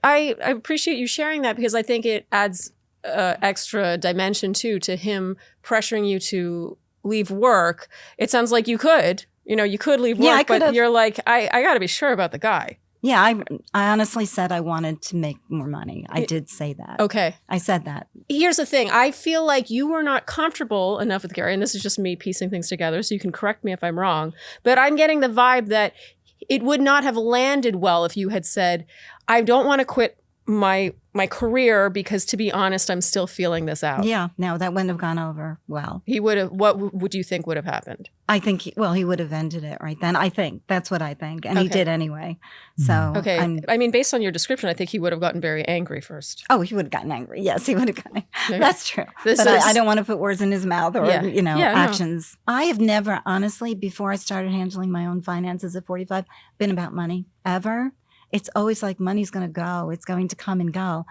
S2: I appreciate you sharing that because I think it adds extra dimension to him pressuring you to leave work. It sounds like you could leave work, but you're like, I got to be sure about the guy.
S1: Yeah, I honestly said I wanted to make more money. I did say that.
S2: Okay.
S1: I said that.
S2: Here's the thing. I feel like you were not comfortable enough with Gerry, and this is just me piecing things together, so you can correct me if I'm wrong, but I'm getting the vibe that it would not have landed well if you had said, I don't want to quit my career because, to be honest, I'm still feeling this out.
S1: Yeah, no, that wouldn't have gone over well.
S2: He would have. What would you think would have happened?
S1: I think he would have ended it right then. I think that's what I think, and he did anyway. So
S2: okay, I mean, based on your description, I think he would have gotten very angry first.
S1: Oh, he would have gotten angry. Yes, he would have gotten angry. That's true. I don't want to put words in his mouth or actions. No. I have never, honestly, before I started handling my own finances at 45, been about money ever. It's always like money's going to go. It's going to come and go.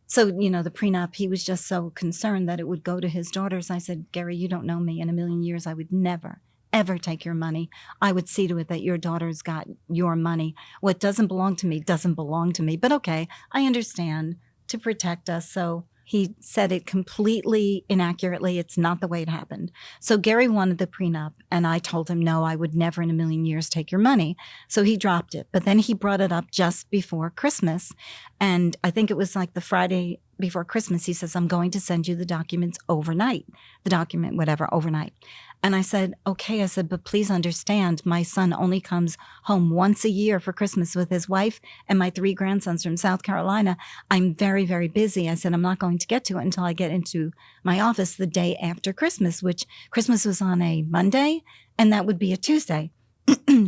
S1: So, the prenup, he was just so concerned that it would go to his daughters. I said, Gerry, you don't know me. In a million years, I would never, ever take your money. I would see to it that your daughters got your money. What doesn't belong to me doesn't belong to me. But okay, I understand, to protect us. So he said it completely inaccurately. It's not the way it happened. So Gerry wanted the prenup, and I told him, no, I would never in a million years take your money. So he dropped it. But then he brought it up just before Christmas. And I think it was like the Friday before Christmas. He says, I'm going to send you the documents overnight. The document, whatever, overnight. And I said, okay. I said, but please understand, my son only comes home once a year for Christmas with his wife and my 3 grandsons from South Carolina. I'm very, very busy. I said, I'm not going to get to it until I get into my office the day after Christmas, which Christmas was on a Monday, and that would be a Tuesday.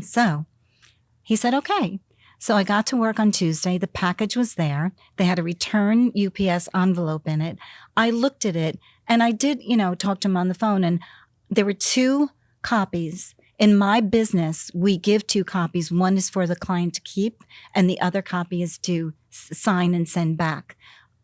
S1: So he said, okay. So I got to work on Tuesday. The package was there. They had a return UPS envelope in it. I looked at it, and I did, talk to him on the phone, and there were 2 copies. In my business, we give 2 copies. One is for the client to keep, and the other copy is to sign and send back.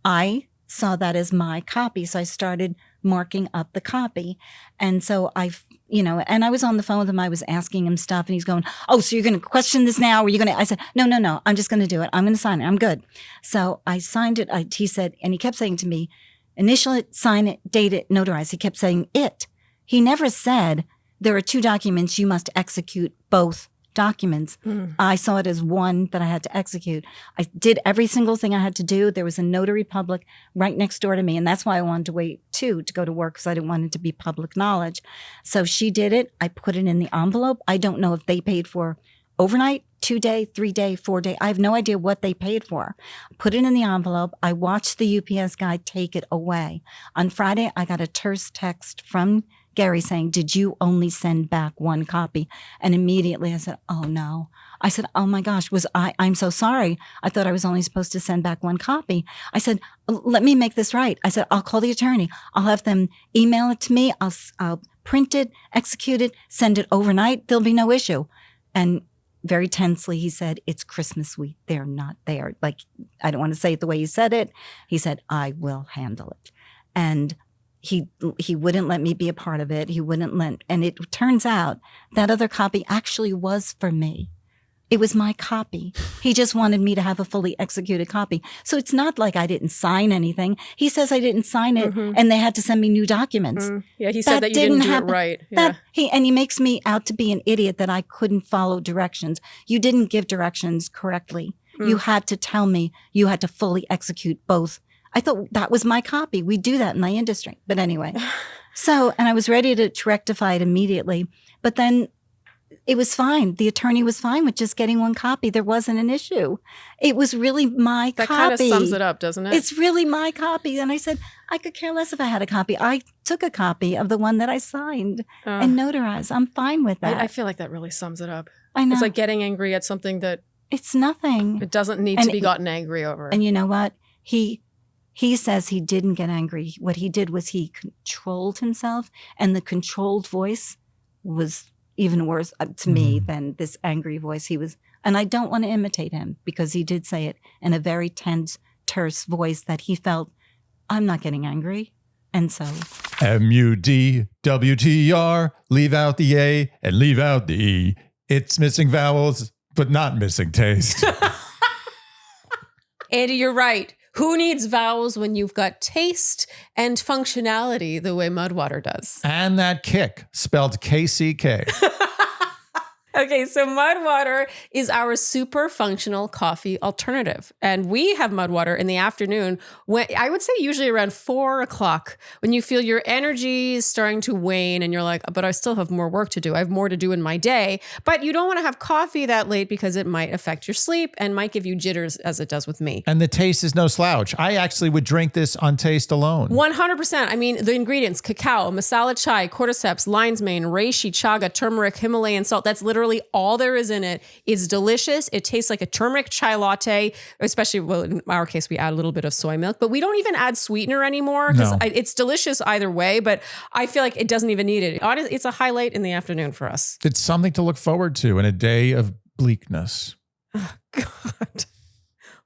S1: I saw that as my copy, so I started marking up the copy. And so and I was on the phone with him. I was asking him stuff, and he's going, oh, so you're going to question this now? Or you're going to, I said, no, I'm just going to do it. I'm going to sign it. I'm good. So I signed it. He said, and he kept saying to me, initial it, sign it, date it, notarize. He kept saying it. He never said, there are 2 documents, you must execute both documents. I saw it as one that I had to execute. I did every single thing I had to do. There was a notary public right next door to me, and that's why I wanted to wait too to go to work, because I didn't want it to be public knowledge. So she did it. I put it in the envelope. I don't know if they paid for overnight, 2-day, 3-day, 4-day. I have no idea what they paid for. Put it in the envelope. I watched the UPS guy take it away. On Friday, I got a terse text from Gerry saying, did you only send back 1 copy? And immediately I said, oh no. I said, oh my gosh, I'm so sorry. I thought I was only supposed to send back 1 copy. I said, let me make this right. I said, I'll call the attorney. I'll have them email it to me. I'll print it, execute it, send it overnight. There'll be no issue. And very tensely, he said, it's Christmas week. They're not there. Like, I don't want to say it the way you said it. He said, I will handle it. And he wouldn't let me be a part of it. He wouldn't let, and it turns out that other copy actually was for me, It was my copy. He just wanted me to have a fully executed copy. So it's not like I didn't sign anything. He says I didn't sign it and they had to send me new documents.
S2: Yeah, he said that you didn't do it right. Yeah.
S1: And he makes me out to be an idiot that I couldn't follow directions. You didn't give directions correctly. You had to tell me you had to fully execute both. I thought that was my copy. We do that in my industry. But anyway. So, and I was ready to rectify it immediately. But then it was fine. The attorney was fine with just getting one copy. There wasn't an issue. It was really my
S2: That
S1: copy.
S2: kind of sums it up, doesn't it?
S1: It's really my copy. And I said, I could care less if I had a copy. I took a copy of the one that I signed and notarized. I'm fine with that.
S2: I feel like that really sums it up.
S1: I know.
S2: It's like getting angry at something that
S1: it's nothing.
S2: it doesn't need to be gotten angry over.
S1: And you know what? He says he didn't get angry. What he did was he controlled himself, and the controlled voice was even worse to me than this angry voice he was. And I don't want to imitate him because he did say it in a very tense, terse voice that he felt, I'm not getting angry. And so.
S3: MUDWTR, leave out the A and leave out the E. It's missing vowels, but not missing taste.
S2: Andy, you're right. Who needs vowels when you've got taste and functionality the way Mudwater does?
S3: And that kick, spelled KCK.
S2: Okay, so Mudwater is our super functional coffee alternative. And we have Mudwater in the afternoon, when I would say usually around 4 o'clock, when you feel your energy is starting to wane and you're like, but I still have more work to do. I have more to do in my day. But you don't want to have coffee that late because it might affect your sleep and might give you jitters as it does with me.
S3: And the taste is no slouch. I actually would drink this on taste alone.
S2: 100%. I mean, the ingredients, cacao, masala chai, cordyceps, lion's mane, reishi, chaga, turmeric, Himalayan salt. That's literally all there is in it. It's delicious. It tastes like a turmeric chai latte, especially, well, in our case, we add a little bit of soy milk, but we don't even add sweetener anymore because it's delicious either way, but I feel like it doesn't even need it. It's a highlight in the afternoon for us.
S3: It's something to look forward to in a day of bleakness.
S2: Oh, God.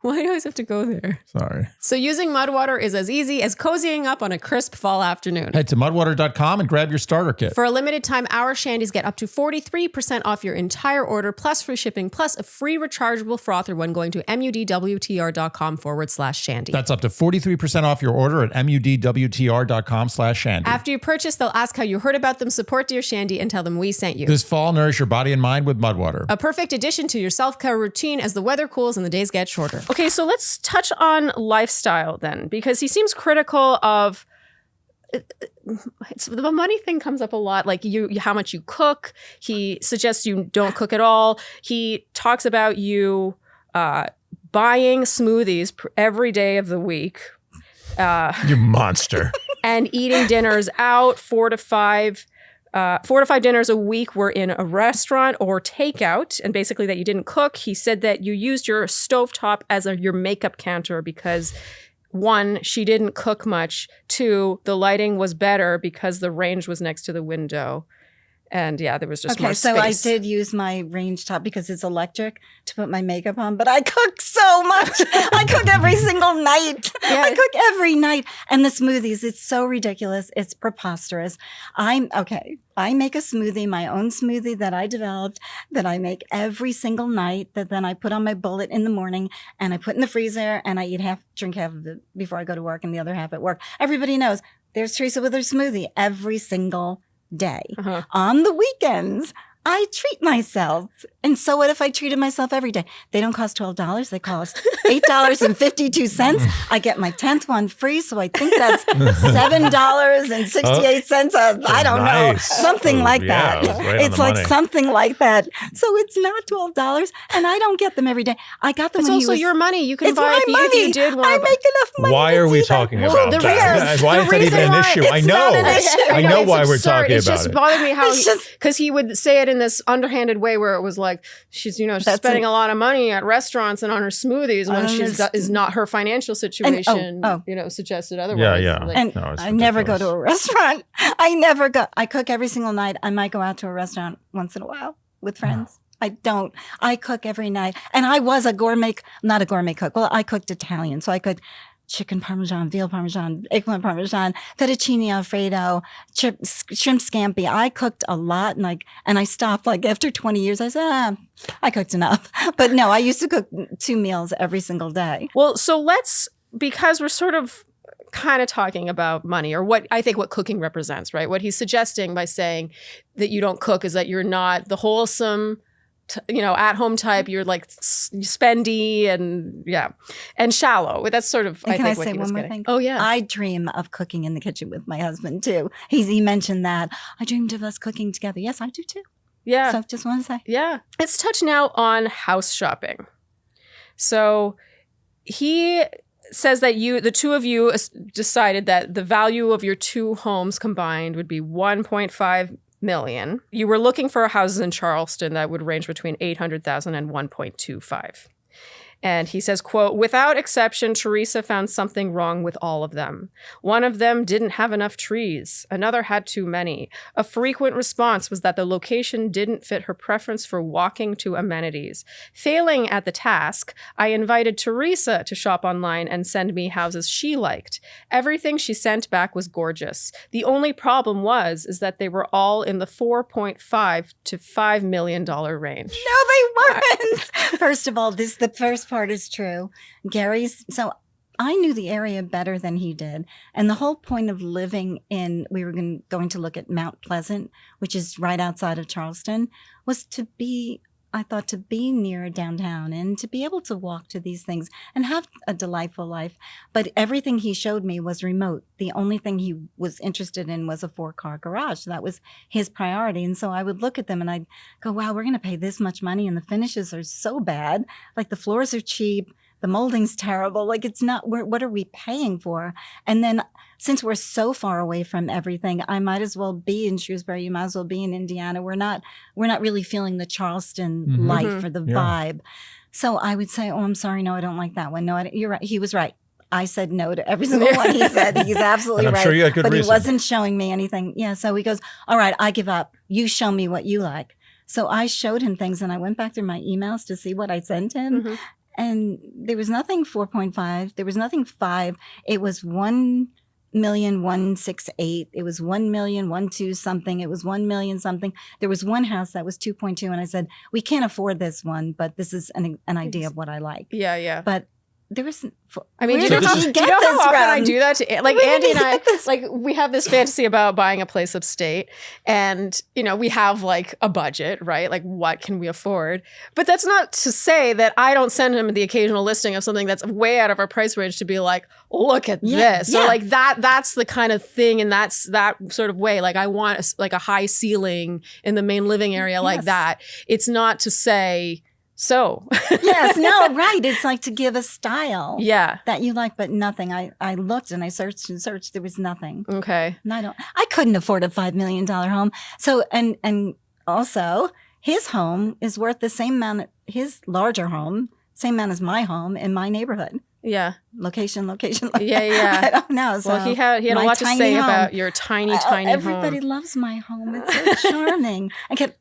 S2: Why do I always have to go there?
S3: Sorry.
S2: So using Mudwater is as easy as cozying up on a crisp fall afternoon.
S3: Head to mudwater.com and grab your starter kit.
S2: For a limited time, our Shandies get up to 43% off your entire order, plus free shipping, plus a free rechargeable frother when going to mudwtr.com/Shandy.
S3: That's up to 43% off your order at mudwtr.com/Shandy.
S2: After you purchase, they'll ask how you heard about them, support Dear Shandy, and tell them we sent you.
S3: This fall, nourish your body and mind with Mudwater.
S2: A perfect addition to your self-care routine as the weather cools and the days get shorter. Okay, so let's touch on lifestyle then, because he seems critical of the money thing comes up a lot, like how much you cook. He suggests you don't cook at all. He talks about you buying smoothies every day of the week.
S3: You monster.
S2: And eating dinners out, 4 to 5 dinners a week were in a restaurant or takeout, and basically that you didn't cook. He said that you used your stovetop as your makeup counter because, 1, she didn't cook much. 2, the lighting was better because the range was next to the window. And yeah, there was just more space.
S1: Okay, so I did use my range top because it's electric to put my makeup on, but I cook so much. I cook every single night.
S2: Yeah.
S1: I cook every night. And the smoothies, it's so ridiculous. It's preposterous. I make a smoothie, my own smoothie that I developed, that I make every single night, that then I put on my bullet in the morning and I put in the freezer and I drink half of it before I go to work and the other half at work. Everybody knows there's Theresa with her smoothie every single day. On the weekends, I treat myself. And so what if I treated myself every day? They don't cost $12. They cost $8.52. I get my 10th one free. So I think that's $7.68. I don't know. Something like that. It's like something like that. So it's not $12. And I don't get them every day. I got them
S2: It's
S1: when
S2: also your money. You can
S1: it's
S2: buy
S1: my
S2: if
S1: money.
S2: you did want
S1: I make enough money.
S3: Why are we talking about that? Why is that even an issue? I know. I know why we're talking about it.
S2: It just bothered me how because he would say it in this underhanded way where it was like she's spending a lot of money at restaurants and on her smoothies when is not her financial situation suggested otherwise.
S3: Yeah.
S1: And I never go to a restaurant. I cook every single night. I might go out to a restaurant once in a while with friends. I don't. I cook every night. And I was not a gourmet cook. Well, I cooked Italian. So I could chicken parmesan, veal parmesan, eggplant parmesan, fettuccine alfredo, shrimp scampi. I cooked a lot, and I stopped. Like after 20 years, I said, I cooked enough. But no, I used to cook 2 meals every single day.
S2: Well, so because we're sort of kind of talking about money, or what I think what cooking represents, right? What he's suggesting by saying that you don't cook is that you're not the wholesome, at-home type. You're like spendy and shallow. That's sort of, I think, what he was getting. Can I say one more thing? Oh, yeah.
S1: I dream of cooking in the kitchen with my husband, too. He mentioned that. I dreamed of us cooking together. Yes, I do, too.
S2: Yeah.
S1: So just want to say.
S2: Yeah. Let's touch now on house shopping. So he says that the two of you decided that the value of your 2 homes combined would be $1.5 million. You were looking for houses in Charleston that would range between $800,000 and $1.25. And he says, quote, "Without exception, Theresa found something wrong with all of them. One of them didn't have enough trees. Another had too many. A frequent response was that the location didn't fit her preference for walking to amenities. Failing at the task, I invited Theresa to shop online and send me houses she liked. Everything she sent back was gorgeous. The only problem is that they were all in the $4.5 to $5 million range."
S1: No, they weren't. First of all, the first part is true. So I knew the area better than he did. And the whole point of living we were going to look at Mount Pleasant, which is right outside of Charleston, was to be near downtown and to be able to walk to these things and have a delightful life. But everything he showed me was remote. The only thing he was interested in was a 4-car garage. That was his priority. And so I would look at them and I'd go, wow, we're going to pay this much money and the finishes are so bad. Like the floors are cheap. The molding's terrible. Like it's not, what are we paying for? And then since we're so far away from everything, I might as well be in Shrewsbury. You might as well be in Indiana. We're not really feeling the Charleston life or the vibe. So I would say, oh, I'm sorry. No, I don't like that one. No, you're right. He was right. I said no to every single one he said. He's absolutely right.
S3: Sure you had good reason.
S1: He wasn't showing me anything. Yeah. So he goes, all right, I give up. You show me what you like. So I showed him things and I went back through my emails to see what I sent him. And there was nothing 4.5. There was nothing 5. It was 1,168,000. It was 1,012,000 something. It was 1,000,000 something. There was one house that was 2.2, and I said, we can't afford this one, but this is an idea of what I like.
S2: Yeah, yeah.
S1: But there isn't.
S2: I mean, do you know how often I do that to like Andy and I? Like we have this fantasy about buying a place upstate, and we have like a budget, right? Like what can we afford? But that's not to say that I don't send him the occasional listing of something that's way out of our price range to be like, look at this, or like that. That's the kind of thing, and that's that sort of way. Like I want like a high ceiling in the main living area like that. It's not to say. So
S1: yes, no, right. It's like to give a style that you like, but nothing. I looked and I searched and searched. There was nothing.
S2: Okay.
S1: And I couldn't afford a $5 million home. So, and also his home is worth the same amount, his larger home, same amount as my home in my neighborhood.
S2: Yeah.
S1: Location.
S2: Yeah.
S1: I don't know. So
S2: well, he had a lot to say about your tiny
S1: everybody
S2: home.
S1: loves my home. It's so charming.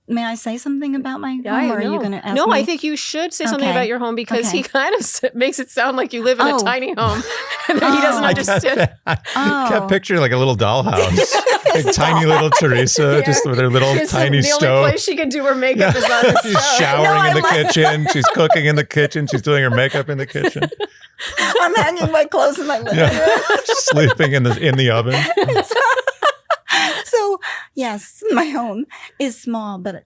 S1: May I say something about my home? Or are you going to ask me?
S2: No, I think you should say something about your home because he kind of makes it sound like you live in a tiny home and that he doesn't understand.
S3: I kept picturing like a little dollhouse. Like tiny little Theresa, just with her little tiny stove.
S2: The only place she can do her makeup is on the stove.
S3: She's showering in the kitchen. She's cooking in the kitchen. She's doing her makeup in the kitchen.
S1: I'm hanging my clothes in my living room.
S3: Sleeping in the oven.
S1: So, yes, my home is small, but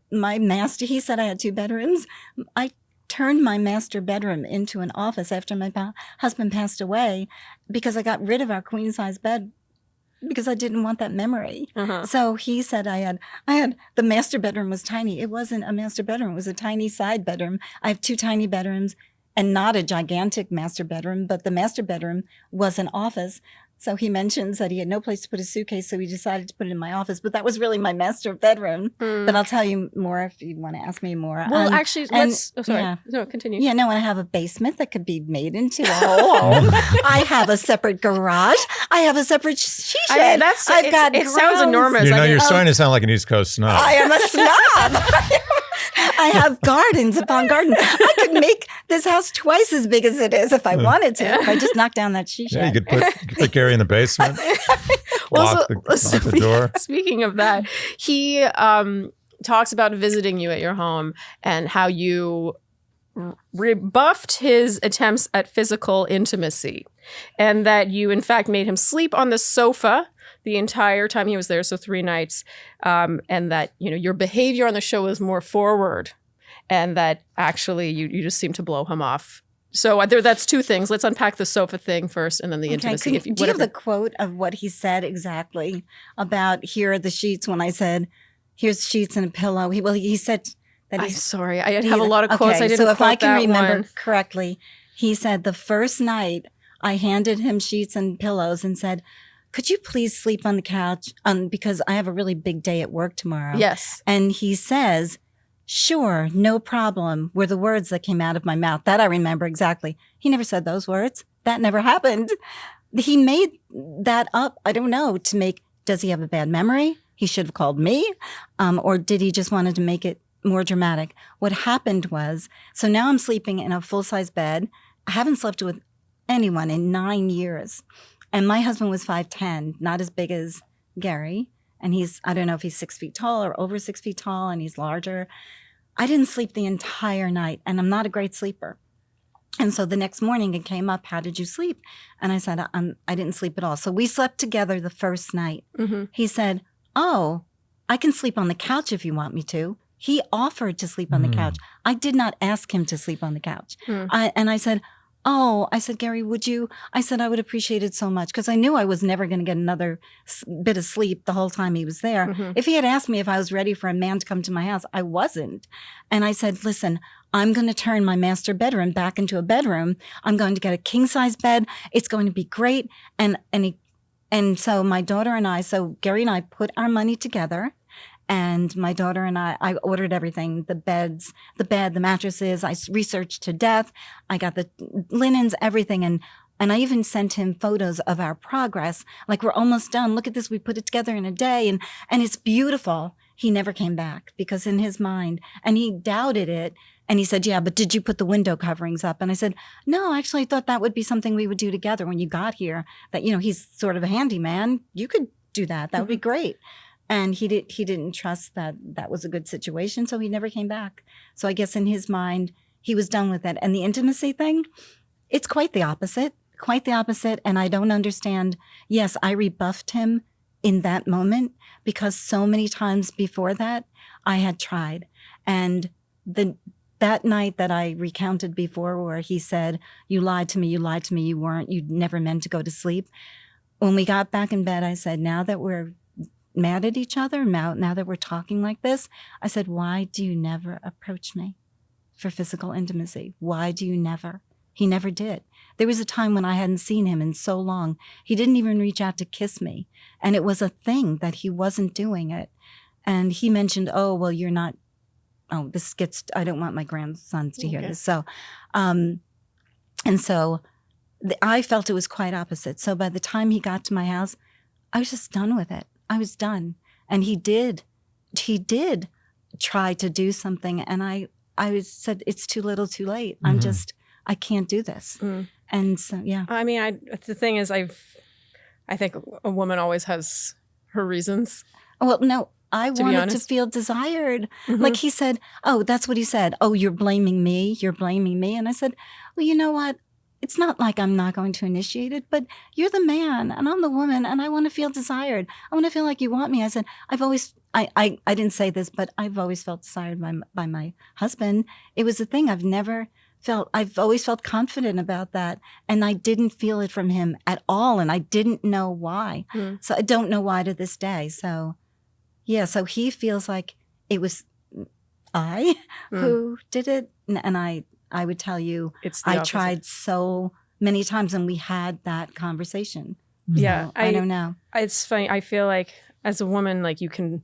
S1: he said I had 2 bedrooms. I turned my master bedroom into an office after my husband passed away because I got rid of our queen size bed because I didn't want that memory. So he said I had the master bedroom was tiny. It wasn't a master bedroom. It was a tiny side bedroom. I have 2 tiny bedrooms. And not a gigantic master bedroom, but the master bedroom was an office. So he mentions that he had no place to put his suitcase, so he decided to put it in my office. But that was really my master bedroom. But I'll tell you more if you want to ask me more.
S2: Well, actually, let's... Oh, sorry. No, continue.
S1: Yeah, no, I have a basement that could be made into a whole home. I have a separate garage. I have a separate she shed.
S2: It sounds enormous.
S3: You're starting to sound like an East Coast snob.
S1: I am a snob. I have gardens upon gardens. I could make this house twice as big as it is if I wanted to. If I just knocked down that she
S3: Yeah,
S1: shed.
S3: you could put Gerry in the basement. Lock the door.
S2: Speaking of that, he talks about visiting you at your home and how you rebuffed his attempts at physical intimacy, and that you in fact made him sleep on the sofa the entire time he was there, so 3 nights, and that your behavior on the show was more forward, and that actually you just seemed to blow him off. So that's 2 things. Let's unpack the sofa thing first, and then the intimacy.
S1: Do you have the quote of what he said exactly about here are the sheets? When I said, "Here's sheets and a pillow," he said that
S2: I'm sorry, I have a lot of quotes.
S1: Okay,
S2: I didn't.
S1: So if I can remember
S2: one
S1: correctly, he said the first night I handed him sheets and pillows and said, "Could you please sleep on the couch? Because I have a really big day at work tomorrow."
S2: Yes.
S1: And he says, "Sure, no problem," were the words that came out of my mouth. That I remember exactly. He never said those words. That never happened. He made that up, I don't know, does he have a bad memory? He should have called me. Or did he just wanted to make it more dramatic? What happened was, so now I'm sleeping in a full-size bed. I haven't slept with anyone in 9 years. And my husband was 5'10", not as big as Gerry. And I don't know if he's 6 feet tall or over 6 feet tall, and he's larger. I didn't sleep the entire night, and I'm not a great sleeper. And so the next morning it came up, "How did you sleep?" And I said, I didn't sleep at all. So we slept together the first night.
S2: Mm-hmm.
S1: He said, "Oh, I can sleep on the couch if you want me to." He offered to sleep on the couch. I did not ask him to sleep on the couch. And I said, "Oh," I said, "Gerry, would you?" I said, "I would appreciate it so much," because I knew I was never going to get another bit of sleep the whole time he was there.
S2: Mm-hmm.
S1: If he had asked me if I was ready for a man to come to my house, I wasn't. And I said, "Listen, I'm going to turn my master bedroom back into a bedroom. I'm going to get a king-size bed. It's going to be great." And so my daughter and so Gerry and I put our money together. And my daughter and I ordered everything, the bed, the mattresses. I researched to death. I got the linens, everything. And I even sent him photos of our progress. Like, we're almost done. Look at this. We put it together in a day. And it's beautiful. He never came back because in his mind, and he doubted it. And he said, "Yeah, but did you put the window coverings up?" And I said, "No, actually I thought that would be something we would do together when you got here. That, he's sort of a handyman. You could do that. That would be great." And he didn't trust that was a good situation, so he never came back. So I guess in his mind, he was done with it. And the intimacy thing, it's quite the opposite. And I don't understand. Yes, I rebuffed him in that moment because so many times before that, I had tried. And that night that I recounted before, where he said, "You lied to me, you never meant to go to sleep." When we got back in bed, I said, "Now that we're mad at each other, now that we're talking like this," I said, "Why do you never approach me for physical intimacy? Why do you never?" He never did. There was a time when I hadn't seen him in so long. He didn't even reach out to kiss me. And it was a thing that he wasn't doing it. And he mentioned, "Oh, well, you're not," I don't want my grandsons to hear this. So, and so I felt it was quite opposite. So by the time he got to my house, I was just done with it. I was done. And he did try to do something. And I said, "It's too little too late. I can't do this." And so, yeah.
S2: I mean, the thing is, I think a woman always has her reasons.
S1: Well, no, I wanted to feel desired.
S2: Mm-hmm.
S1: Like he said, "Oh, that's what he said. Oh, you're blaming me. And I said, "Well, you know what? It's not like I'm not going to initiate it, but you're the man and I'm the woman and I want to feel desired. I want to feel like you want me." I said, I didn't say this, but I've always felt desired by my husband. It was a thing I've always felt confident about that. And I didn't feel it from him at all. And I didn't know why. So I don't know why to this day. So yeah, so he feels like it was I who did it. And I would tell you, I tried so many times and we had that conversation.
S2: Yeah.
S1: So, I don't know.
S2: It's funny. I feel like as a woman, like, you can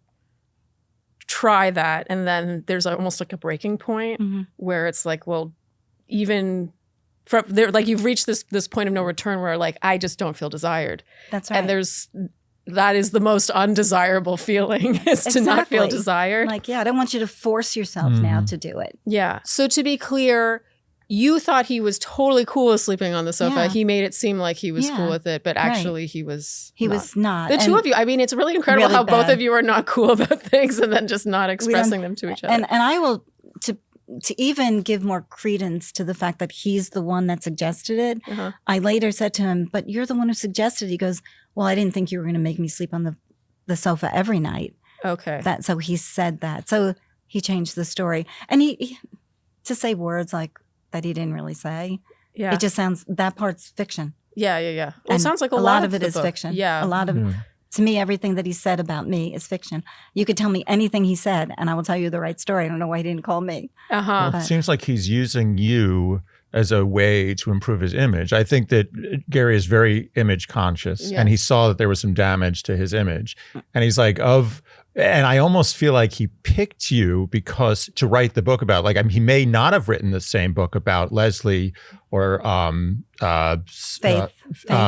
S2: try that. And then there's almost like a breaking point where it's like, well, even from there, like, you've reached this point of no return where, like, I just don't feel desired.
S1: That's right.
S2: And there's that is the most undesirable feeling, is to not feel
S1: Exactly.
S2: desired.
S1: Like, yeah, I don't want you to force yourself now to do it.
S2: Yeah. So to be clear, you thought he was totally cool with sleeping on the sofa.
S1: Yeah.
S2: He made it seem like he was
S1: Yeah.
S2: cool with it, but
S1: Right.
S2: actually he was not.
S1: The
S2: Two of you, I mean, it's really incredible
S1: really
S2: how both
S1: bad.
S2: of you are not cool about things and then just not expressing them to each other.
S1: And I will, to even give more credence to the fact that he's the one that suggested it,
S2: Uh-huh.
S1: I later said to him, but you're the one who suggested it. He goes, well, I didn't think you were going to make me sleep on the sofa every night.
S2: Okay.
S1: So he said that. So he changed the story. And he to say words like that he didn't really say,
S2: Yeah.
S1: it just sounds, that part's fiction.
S2: Yeah. Well, it
S1: And
S2: sounds like a
S1: lot of
S2: the
S1: it is
S2: book.
S1: fiction.
S2: Yeah.
S1: A lot of, to me, everything that he said about me is fiction. You could tell me anything he said and I will tell you the right story. I don't know why he didn't call me.
S2: Uh-huh.
S3: Well, it seems like he's using you as a way to improve his image. I think that Gerry is very image conscious,
S2: Yeah.
S3: and he saw that there was some damage to his image. And he's like, and I almost feel like he picked you because to write the book about, like, I mean, he may not have written the same book about Leslie or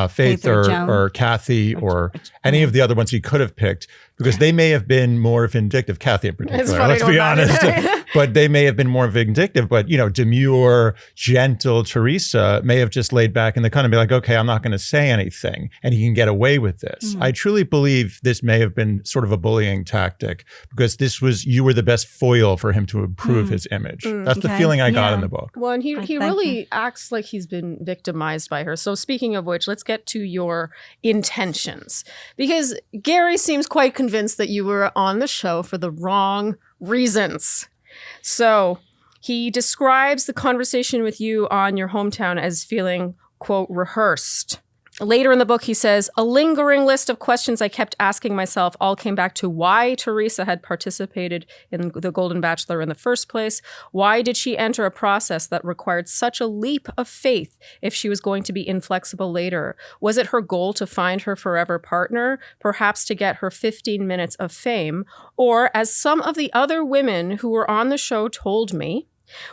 S3: Faith
S1: or Joan.
S3: or Kathy or any of the other ones he could have picked, because they may have been more vindictive. Kathy in
S2: It's
S3: particular,
S2: funny
S3: let's
S2: to
S3: be
S2: imagine.
S3: honest. But they may have been more vindictive. But, demure, gentle Theresa may have just laid back in the corner and be like, okay, I'm not going to say anything. And he can get away with this. I truly believe this may have been sort of a bullying tactic, because you were the best foil for him to improve his image. That's the
S1: Okay.
S3: feeling I got
S1: Yeah.
S3: in the book.
S2: Well, and he
S1: Thank
S2: really
S1: you.
S2: acts like he's been victimized by her. So speaking of which, let's get to your intentions. Because Gerry seems quite convinced that you were on the show for the wrong reasons. So he describes the conversation with you on your hometown as feeling, quote, rehearsed. Later in the book, he says, a lingering list of questions I kept asking myself all came back to why Theresa had participated in the Golden Bachelor in the first place. Why did she enter a process that required such a leap of faith if she was going to be inflexible later? Was it her goal to find her forever partner, perhaps to get her 15 minutes of fame? Or, as some of the other women who were on the show told me,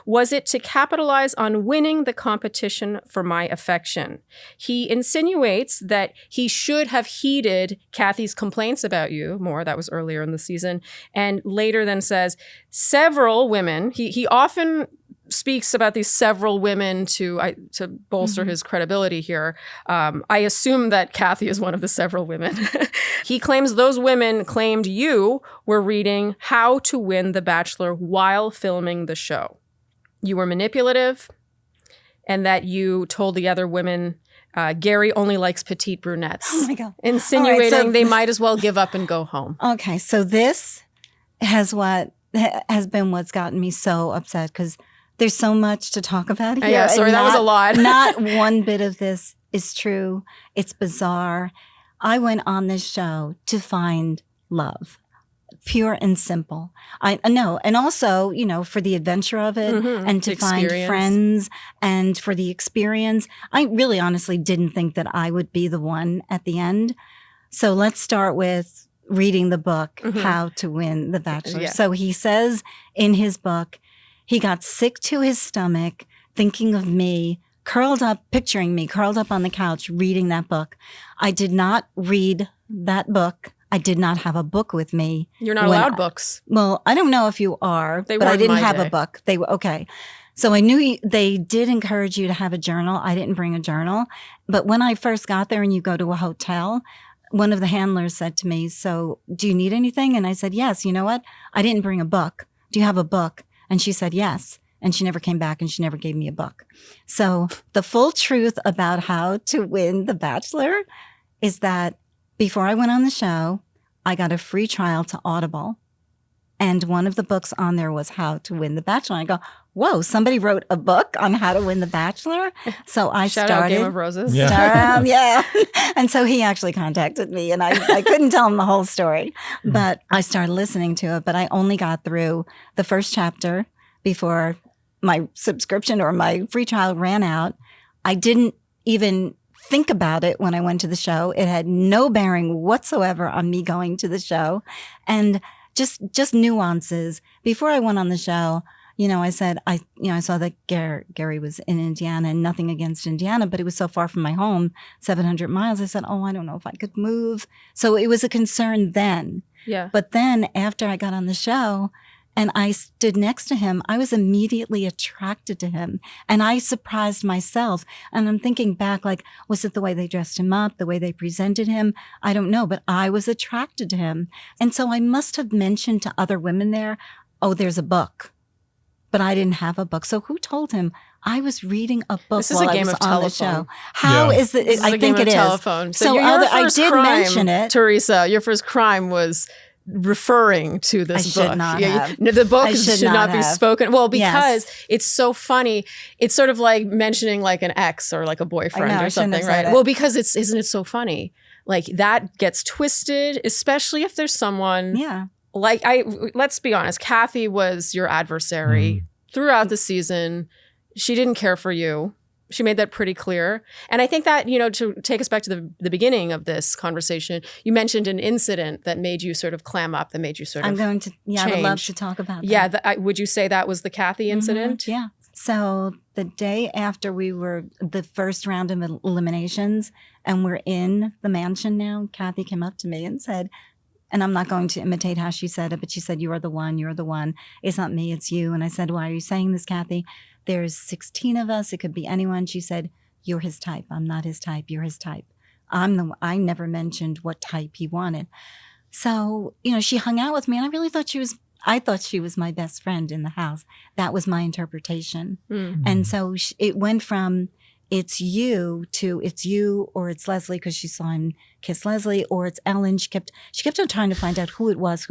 S2: was it to capitalize on winning the competition for my affection? He insinuates that he should have heeded Kathy's complaints about you more. That was earlier in the season. And later then says, several women, he often speaks about these several women to bolster his credibility here. I assume that Kathy is one of the several women. He claims those women claimed you were reading How to Win the Bachelor while filming the show. You were manipulative, and that you told the other women, Gerry only likes petite brunettes.
S1: Oh my God.
S2: Insinuating
S1: All right, so-
S2: they might as well give up and go home.
S1: Okay, so this has been what's gotten me so upset, because there's so much to talk about here.
S2: Yeah, sorry,
S1: and
S2: that was a lot.
S1: Not one bit of this is true. It's bizarre. I went on this show to find love. Pure and simple. I know. And also, for the adventure of it and to
S2: The
S1: find
S2: experience.
S1: friends and for the experience. I really honestly didn't think that I would be the one at the end. So let's start with reading the book, How to Win the Bachelor.
S2: Yeah.
S1: So he says in his book, he got sick to his stomach thinking of me, picturing me curled up on the couch reading that book. I did not read that book. I did not have a book with me.
S2: You're not
S1: when
S2: allowed books.
S1: Well, I don't know if you are,
S2: They
S1: but I
S2: weren't
S1: didn't
S2: my
S1: have
S2: day.
S1: a book. They were okay. So I knew they did encourage you to have a journal. I didn't bring a journal. But when I first got there and you go to a hotel, one of the handlers said to me, so do you need anything? And I said, yes. You know what? I didn't bring a book. Do you have a book? And she said, yes. And she never came back and she never gave me a book. So the full truth about How to Win the Bachelor is that before I went on the show, I got a free trial to Audible. And one of the books on there was How to Win the Bachelor. And I go, whoa, somebody wrote a book on how to win the Bachelor? So I
S2: Shout
S1: started.
S2: out Game of Roses.
S3: Yeah.
S1: Yeah. And so he actually contacted me and I couldn't tell him the whole story, but I started listening to it. But I only got through the first chapter before my subscription or my free trial ran out. I didn't even think about it when I went to the show. It had no bearing whatsoever on me going to the show. And just nuances. Before I went on the show, I said, I saw that Gerry was in Indiana, and nothing against Indiana, but it was so far from my home, 700 miles. I said, I don't know if I could move. So it was a concern then.
S2: Yeah.
S1: But then after I got on the show and I stood next to him, I was immediately attracted to him. And I surprised myself. And I'm thinking back, like, was it the way they dressed him up, the way they presented him? I don't know, but I was attracted to him. And so I must have mentioned to other women there, there's a book. But I didn't have a book. So who told him? I was reading a book
S2: This is
S1: while
S2: a game
S1: I was
S2: of
S1: on
S2: telephone.
S1: the show. How is it?
S2: This is
S1: I
S2: a
S1: think
S2: game
S1: it
S2: of
S1: is.
S2: telephone. So your
S1: I
S2: first
S1: did
S2: crime,
S1: mention it.
S2: Teresa, your first crime was referring to this
S1: I
S2: book.
S1: should not have.
S2: The book
S1: I
S2: should
S1: should
S2: not
S1: not
S2: be
S1: have.
S2: spoken. Well, because
S1: Yes.
S2: it's so funny. It's sort of like mentioning like an ex or like a boyfriend
S1: I know,
S2: or
S1: I shouldn't have
S2: something,
S1: said
S2: right?
S1: it.
S2: Well, because isn't it so funny? Like that gets twisted, especially if there's someone
S1: Yeah.
S2: let's be honest, Kathy was your adversary throughout the season. She didn't care for you. She made that pretty clear. And I think that, to take us back to the beginning of this conversation, you mentioned an incident that made you sort of clam up, that made you sort of
S1: I would love
S2: change.
S1: to talk about that.
S2: Yeah. Would you say that was the Kathy incident?
S1: Yeah. So the day after we were the first round of eliminations and we're in the mansion now, Kathy came up to me and said, and I'm not going to imitate how she said it, but she said, "You are the one, you're the one. It's not me, it's you." And I said, "Why are you saying this, Kathy? There's 16 of us. It could be anyone." She said, "You're his type. I'm not his type. You're his type." I never mentioned what type he wanted. So, she hung out with me and I thought she was my best friend in the house. That was my interpretation. And so it went from it's you to it's you or it's Leslie because she saw him kiss Leslie, or it's Ellen. She kept on trying to find out who it was.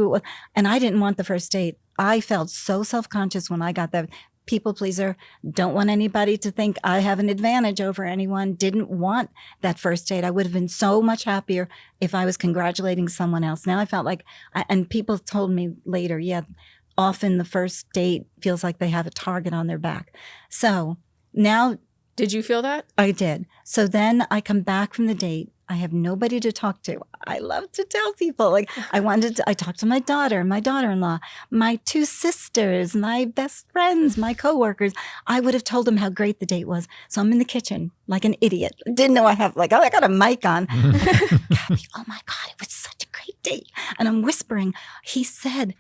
S1: And I didn't want the first date. I felt so self-conscious when I got that. People pleaser, don't want anybody to think I have an advantage over anyone, didn't want that first date. I would have been so much happier if I was congratulating someone else. Now I felt like, and people told me later, often the first date feels like they have a target on their back. So now.
S2: Did you feel that?
S1: I did. So then I come back from the date. I have nobody to talk to. I love to tell people. Like I talked to my daughter, my daughter-in-law, my two sisters, my best friends, my coworkers. I would have told them how great the date was. So I'm in the kitchen like an idiot. Didn't know I got a mic on. Kathy, oh my God, it was such a great date. And I'm whispering. He said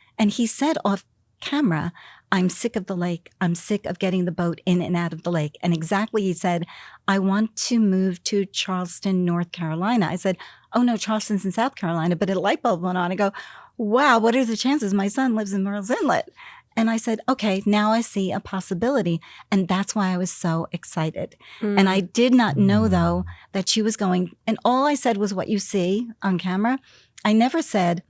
S1: off camera, "I'm sick of the lake. I'm sick of getting the boat in and out of the lake." And exactly, he said, "I want to move to Charleston, North Carolina." I said, "Oh no, Charleston's in South Carolina," but a light bulb went on. I go, "Wow, what are the chances? My son lives in Murrells Inlet." And I said, okay, now I see a possibility. And that's why I was so excited. And I did not know, though, that she was going, and all I said was what you see on camera. I never said,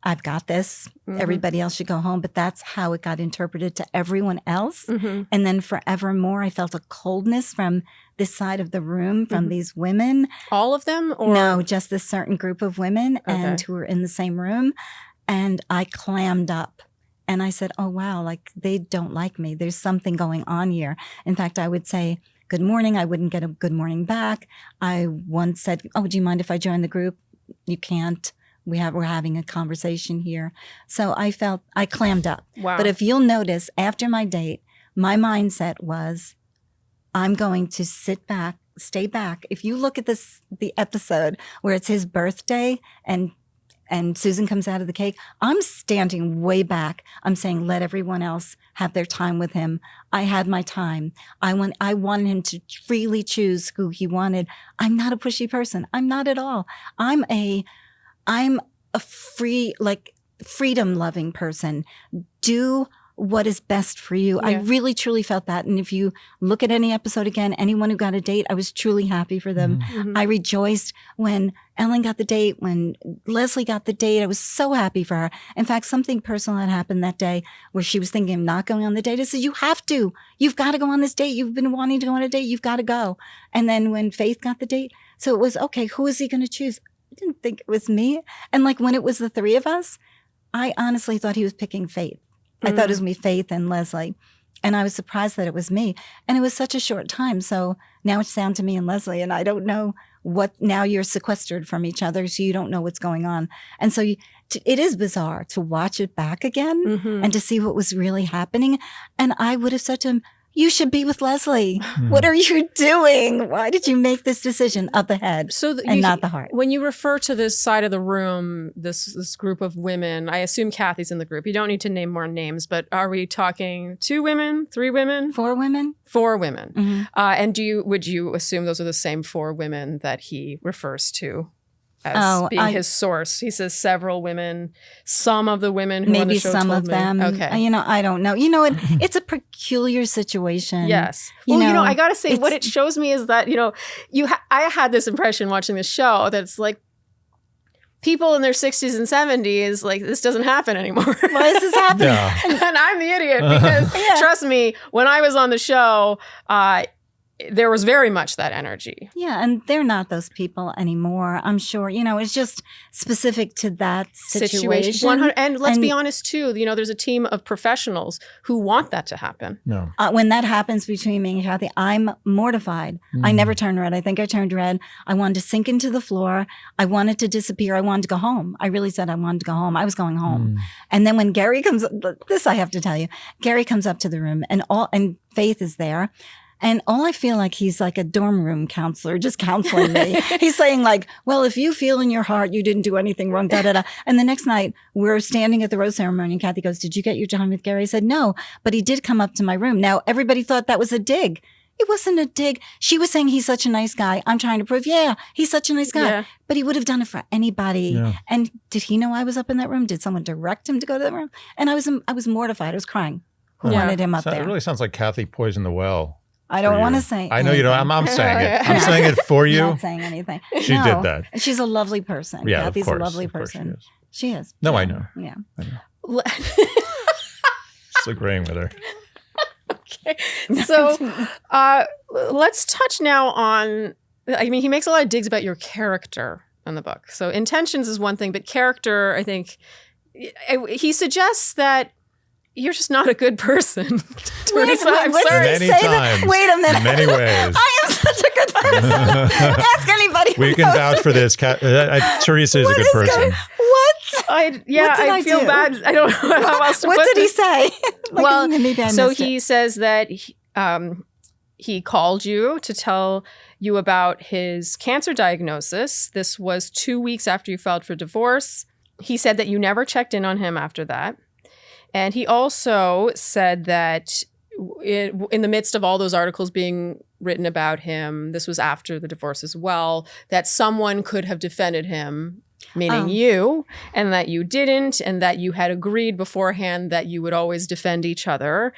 S1: "I've got this. Everybody else should go home." But that's how it got interpreted to everyone else. And then forevermore, I felt a coldness from this side of the room, from these women.
S2: All of them? Or
S1: No, just this certain group of women and who were in the same room. And I clammed up. And I said, "Oh, wow, like they don't like me. There's something going on here." In fact, I would say, "Good morning." I wouldn't get a good morning back. I once said, "Oh, do you mind if I join the group?" "You can't. We're having a conversation here." So I clammed up.
S2: Wow.
S1: But if you'll notice, after my date, my mindset was, I'm going to sit back, stay back. If you look at the episode where it's his birthday and Susan comes out of the cake, I'm standing way back. I'm saying, let everyone else have their time with him. I had my time. I wanted him to freely choose who he wanted. I'm not a pushy person. I'm not at all. I'm a freedom loving person. Do what is best for you.
S2: Yeah.
S1: I really truly felt that. And if you look at any episode again, anyone who got a date, I was truly happy for them. I rejoiced when Ellen got the date, when Leslie got the date. I was so happy for her. In fact, something personal had happened that day where she was thinking of not going on the date. I said, "You have to. You've got to go on this date. You've been wanting to go on a date. You've got to go." And then when Faith got the date, so it was, okay, who is he going to choose? I didn't think it was me. And like when it was the three of us, I honestly thought he was picking Faith. I thought it was me, Faith, and Leslie. And I was surprised that it was me. And it was such a short time. So now it's down to me and Leslie. And I don't know now you're sequestered from each other. So you don't know what's going on. And so it is bizarre to watch it back again and to see what was really happening. And I would have said to him, you should be with Leslie. What are you doing? Why did you make this decision of the head and not the heart?
S2: When you refer to this side of the room, this group of women, I assume Kathy's in the group. You don't need to name more names, but are we talking 2 women, 3 women?
S1: 4 women?
S2: 4 women. And would you assume those are the same 4 women that he refers to as being his source? He says several women, some of the women who on the show
S1: some
S2: told
S1: of
S2: me.
S1: them.
S2: Okay.
S1: I don't know. It's a peculiar situation.
S2: Yes. Well, I got to say, what it shows me is that, I had this impression watching the show that it's like people in their 60s and 70s, like, this doesn't happen anymore.
S1: Why is this happening?
S3: Yeah.
S2: And I'm the idiot because, trust me, when I was on the show, there was very much that energy.
S1: Yeah, and they're not those people anymore, I'm sure. It's just specific to that situation.
S2: And let's be honest, too. There's a team of professionals who want that to happen.
S3: No.
S1: When that happens between me and Kathy, I'm mortified. I never turn red. I think I turned red. I wanted to sink into the floor. I wanted to disappear. I wanted to go home. I really said I wanted to go home. I was going home. And then when Gerry comes, this I have to tell you, Gerry comes up to the room and Faith is there. And all I feel like he's like a dorm room counselor, just counseling me. He's saying like, well, if you feel in your heart you didn't do anything wrong, da-da-da. And the next night we're standing at the rose ceremony and Kathy goes, did you get your time with Gerry? I said, no, but he did come up to my room. Now everybody thought that was a dig. It wasn't a dig. She was saying he's such a nice guy. I'm trying to prove, he's such a nice guy. Yeah. But he would have done it for anybody. Yeah. And did he know I was up in that room? Did someone direct him to go to that room? And I was mortified. I was crying. Who wanted him up there?
S3: It really sounds like Kathy poisoned the well.
S1: I don't want to say
S3: I know you don't. I'm saying it. I'm saying it for you.
S1: I'm not saying anything.
S3: She did that.
S1: She's a lovely person.
S3: Yeah,
S1: Kathy's
S3: of course,
S1: a lovely person. She is.
S3: No, I know.
S1: Yeah.
S3: I know. Just agreeing with her.
S2: Okay. So let's touch now on, he makes a lot of digs about your character in the book. So intentions is one thing, but character, I think, he suggests that you're just not a good person. Theresa, I'm sorry.
S3: Many times.
S1: Wait a minute.
S3: In many ways.
S1: I am such a good person. Ask anybody.
S3: We can vouch for this. Teresa is a good person.
S1: What?
S2: I feel bad. I don't know how else to put this.
S1: What did he say?
S2: He says that he called you to tell you about his cancer diagnosis. This was 2 weeks after you filed for divorce. He said that you never checked in on him after that. And he also said that in the midst of all those articles being written about him, this was after the divorce as well, that someone could have defended him, meaning you, and that you didn't, and that you had agreed beforehand that you would always defend each other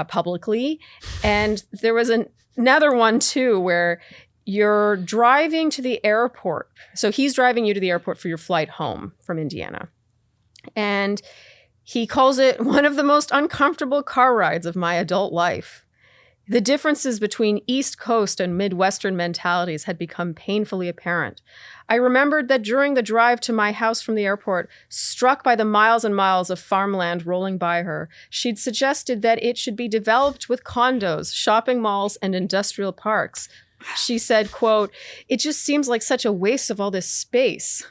S2: publicly. And there was another one, too, where you're driving to the airport. So he's driving you to the airport for your flight home from Indiana. And he calls it one of the most uncomfortable car rides of my adult life. The differences between East Coast and Midwestern mentalities had become painfully apparent. I remembered that during the drive to my house from the airport, struck by the miles and miles of farmland rolling by her, she'd suggested that it should be developed with condos, shopping malls, and industrial parks. She said, quote, "It just seems like such a waste of all this space."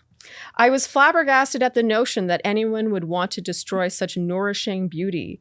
S2: I was flabbergasted at the notion that anyone would want to destroy such nourishing beauty.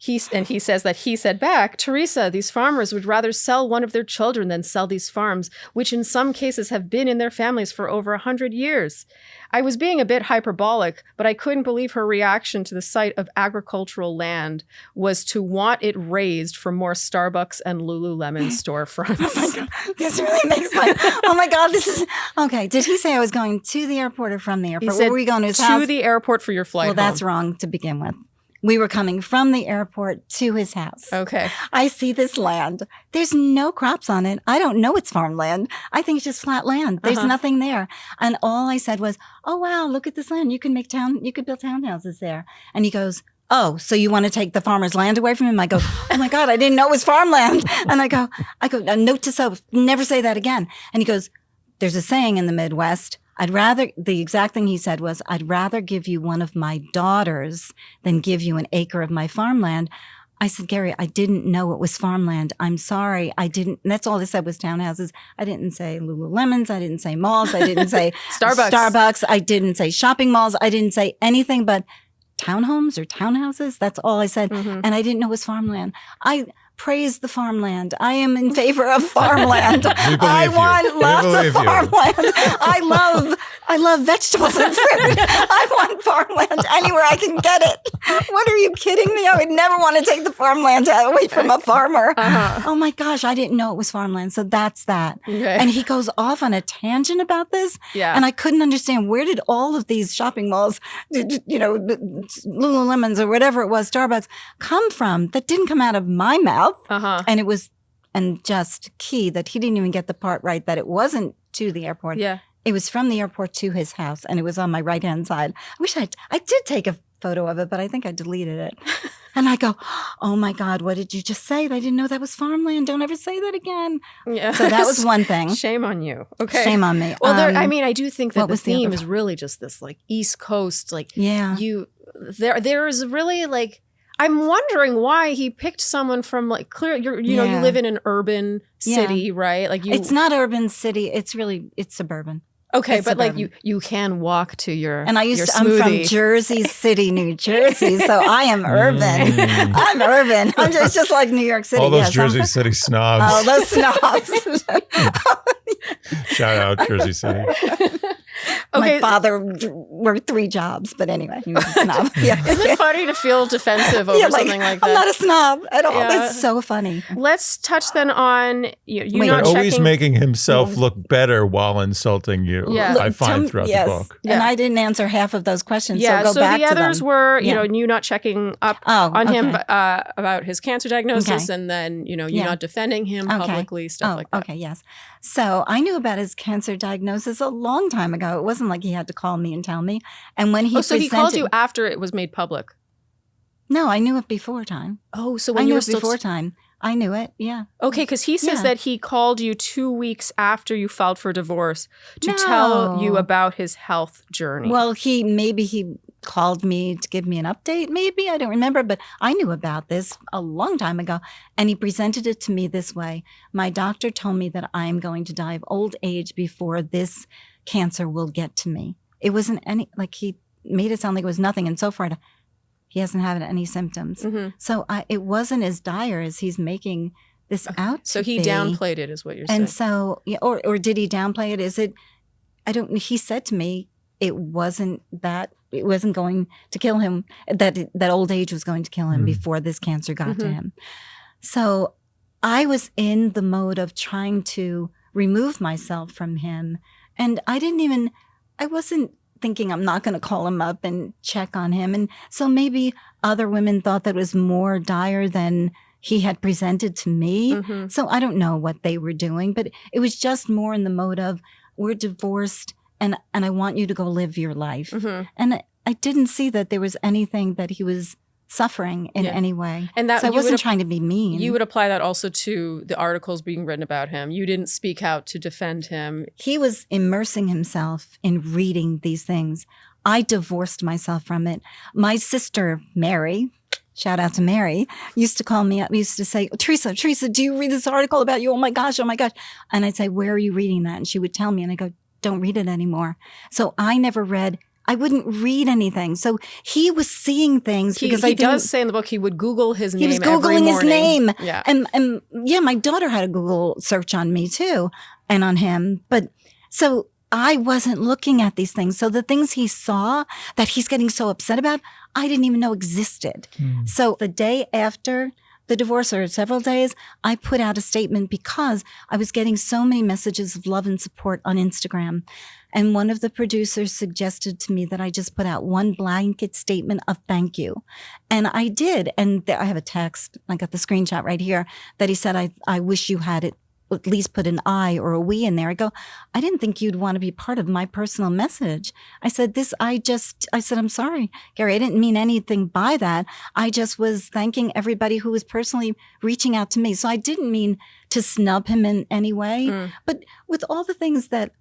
S2: He says that he said back, "Theresa, these farmers would rather sell one of their children than sell these farms, which in some cases have been in their families for over 100 years. I was being a bit hyperbolic, but I couldn't believe her reaction to the sight of agricultural land was to want it raised for more Starbucks and Lululemon storefronts.
S1: Oh my God, this really makes my, oh my God, this is, okay. Did he say I was going to the airport or from the airport?
S2: He said,
S1: were we going to his house?
S2: To the airport for your flight
S1: Well, that's wrong to begin with. We were coming from the airport to his house.
S2: Okay.
S1: I see this land. There's no crops on it. I don't know it's farmland. I think it's just flat land. There's nothing there. And all I said was, "Oh, wow, look at this land. You could build townhouses there." And he goes, "Oh, so you want to take the farmer's land away from him?" I go, "Oh my God, I didn't know it was farmland." And I go, a note to self, never say that again. And he goes, "There's a saying in the Midwest, the exact thing he said was, I'd rather give you one of my daughters than give you an acre of my farmland." I said, Gerry, I didn't know it was farmland. I'm sorry. I didn't. And that's all I said was townhouses. I didn't say Lululemons. I didn't say malls. I didn't say Starbucks. I didn't say shopping malls. I didn't say anything but townhomes or townhouses. That's all I said. And I didn't know it was farmland. I praise the farmland. I am in favor of farmland. I want lots of farmland. I love vegetables and fruit. I want farmland anywhere I can get it. What are you kidding me? I would never want to take the farmland away from a farmer. Oh my gosh, I didn't know it was farmland. So that's that.
S2: Okay.
S1: And he goes off on a tangent about this.
S2: Yeah.
S1: And I couldn't understand, where did all of these shopping malls, Lululemons or whatever it was, Starbucks, come from that didn't come out of my mouth. And it was, and just key that he didn't even get the part right, that it wasn't to the airport.
S2: Yeah.
S1: It was from the airport to his house, and it was on my right-hand side. I wish I did take a photo of it, but I think I deleted it. And I go, oh my God, what did you just say? I didn't know that was farmland. Don't ever say that again.
S2: Yeah.
S1: So that was one thing.
S2: Shame on you. Okay.
S1: Shame on me.
S2: Well, I do think that the theme
S1: the
S2: is really just this like East Coast, like
S1: yeah.
S2: There is really like, I'm wondering why he picked someone from like you know, you live in an urban city, right? Like
S1: it's not urban city. It's suburban.
S2: Okay,
S1: it's
S2: but
S1: suburban.
S2: like you can walk to your
S1: and I'm
S2: smoothie.
S1: from Jersey City, New Jersey, so I am urban. I'm urban. It's just like New York City.
S3: All those Jersey City snobs.
S1: Oh, those snobs.
S3: Shout out Jersey City.
S1: Okay. My father worked 3 jobs, but anyway, he was a snob. Yeah.
S2: Isn't it funny to feel defensive over something like that?
S1: I'm not a snob at all. Yeah. That's so funny.
S2: Let's touch then on you
S3: not always making himself look better while insulting you.
S2: Yeah.
S3: I find throughout the book.
S1: Yeah. And I didn't answer half of those questions.
S2: Yeah.
S1: So go back to them.
S2: The others were, you not checking up on him about his cancer diagnosis, and then you not defending him publicly, stuff like that.
S1: Okay. Yes. So I knew about his cancer diagnosis a long time ago. It wasn't like he had to call me and tell me. And when he
S2: so he called you after it was made public?
S1: No, I knew it before time.
S2: Oh, so when you were
S1: before time. I knew it, yeah.
S2: Okay, because he says that he called you 2 weeks after you filed for divorce to tell you about his health journey.
S1: Well, maybe he called me to give me an update, maybe. I don't remember, but I knew about this a long time ago. And he presented it to me this way. My doctor told me that I'm going to die of old age before this cancer will get to me. It wasn't he made it sound like it was nothing. And so far, he hasn't had any symptoms. Mm-hmm. So it wasn't as dire as he's making this out
S2: So he downplayed it is what you're saying.
S1: And so, or did he downplay it? He said to me, it wasn't going to kill him, that old age was going to kill him before this cancer got to him. So I was in the mode of trying to remove myself from him. And I wasn't thinking I'm not going to call him up and check on him. And so maybe other women thought that it was more dire than he had presented to me. Mm-hmm. So I don't know what they were doing, but it was just more in the mode of, we're divorced and I want you to go live your life. Mm-hmm. And I didn't see that there was anything that he was suffering in any way. And so I wasn't trying to be mean.
S2: You would apply that also to the articles being written about him. You didn't speak out to defend him.
S1: He was immersing himself in reading these things. I divorced myself from it. My sister, Mary, shout out to Mary, used to call me up, used to say, Theresa, do you read this article about you? Oh my gosh. And I'd say, where are you reading that? And she would tell me, and I go, don't read it anymore. So I wouldn't read anything. So he was seeing things because he
S2: does say in the book he would Google his name.
S1: He was Googling his name.
S2: Yeah.
S1: And my daughter had a Google search on me too and on him. But so I wasn't looking at these things. So the things he saw that he's getting so upset about, I didn't even know existed. So the day after the divorce, or several days, I put out a statement because I was getting so many messages of love and support on Instagram. And one of the producers suggested to me that I just put out one blanket statement of thank you. And I did. And I have a text, I got the screenshot right here, that he said, I wish you had it, at least put an I or a we in there. I go, I didn't think you'd want to be part of my personal message. I said, I'm sorry, Gerry, I didn't mean anything by that. I just was thanking everybody who was personally reaching out to me. So I didn't mean to snub him in any way. But with all the things that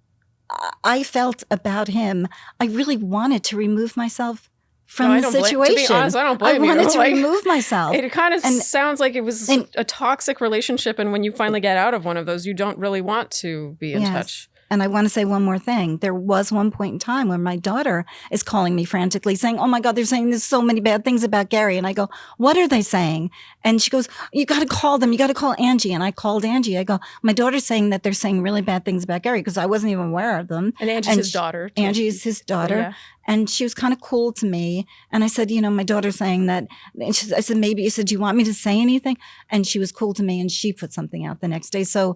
S1: I felt about him, I really wanted to remove myself from
S2: No, I
S1: the
S2: don't blame-
S1: situation.
S2: to be honest, I don't blame
S1: I
S2: you.
S1: wanted to
S2: Like,
S1: remove myself.
S2: It kind of
S1: And-
S2: sounds like it was
S1: and-
S2: a toxic relationship, and when you finally get out of one of those, you don't really want to be in
S1: Yes.
S2: touch.
S1: And I want to say one more thing. There was one point in time when my daughter is calling me frantically saying, oh my God, they're saying there's so many bad things about Gerry. And I go, what are they saying? And she goes, you got to call them. You got to call Angie. And I called Angie. I go, my daughter's saying that they're saying really bad things about Gerry because I wasn't even aware of them.
S2: And Angie's his daughter. too.
S1: Angie is his daughter.
S2: Yeah.
S1: And she was kind of cool to me. And I said, my daughter's saying that. And I said, maybe. I said, do you want me to say anything? And she was cool to me. And she put something out the next day. So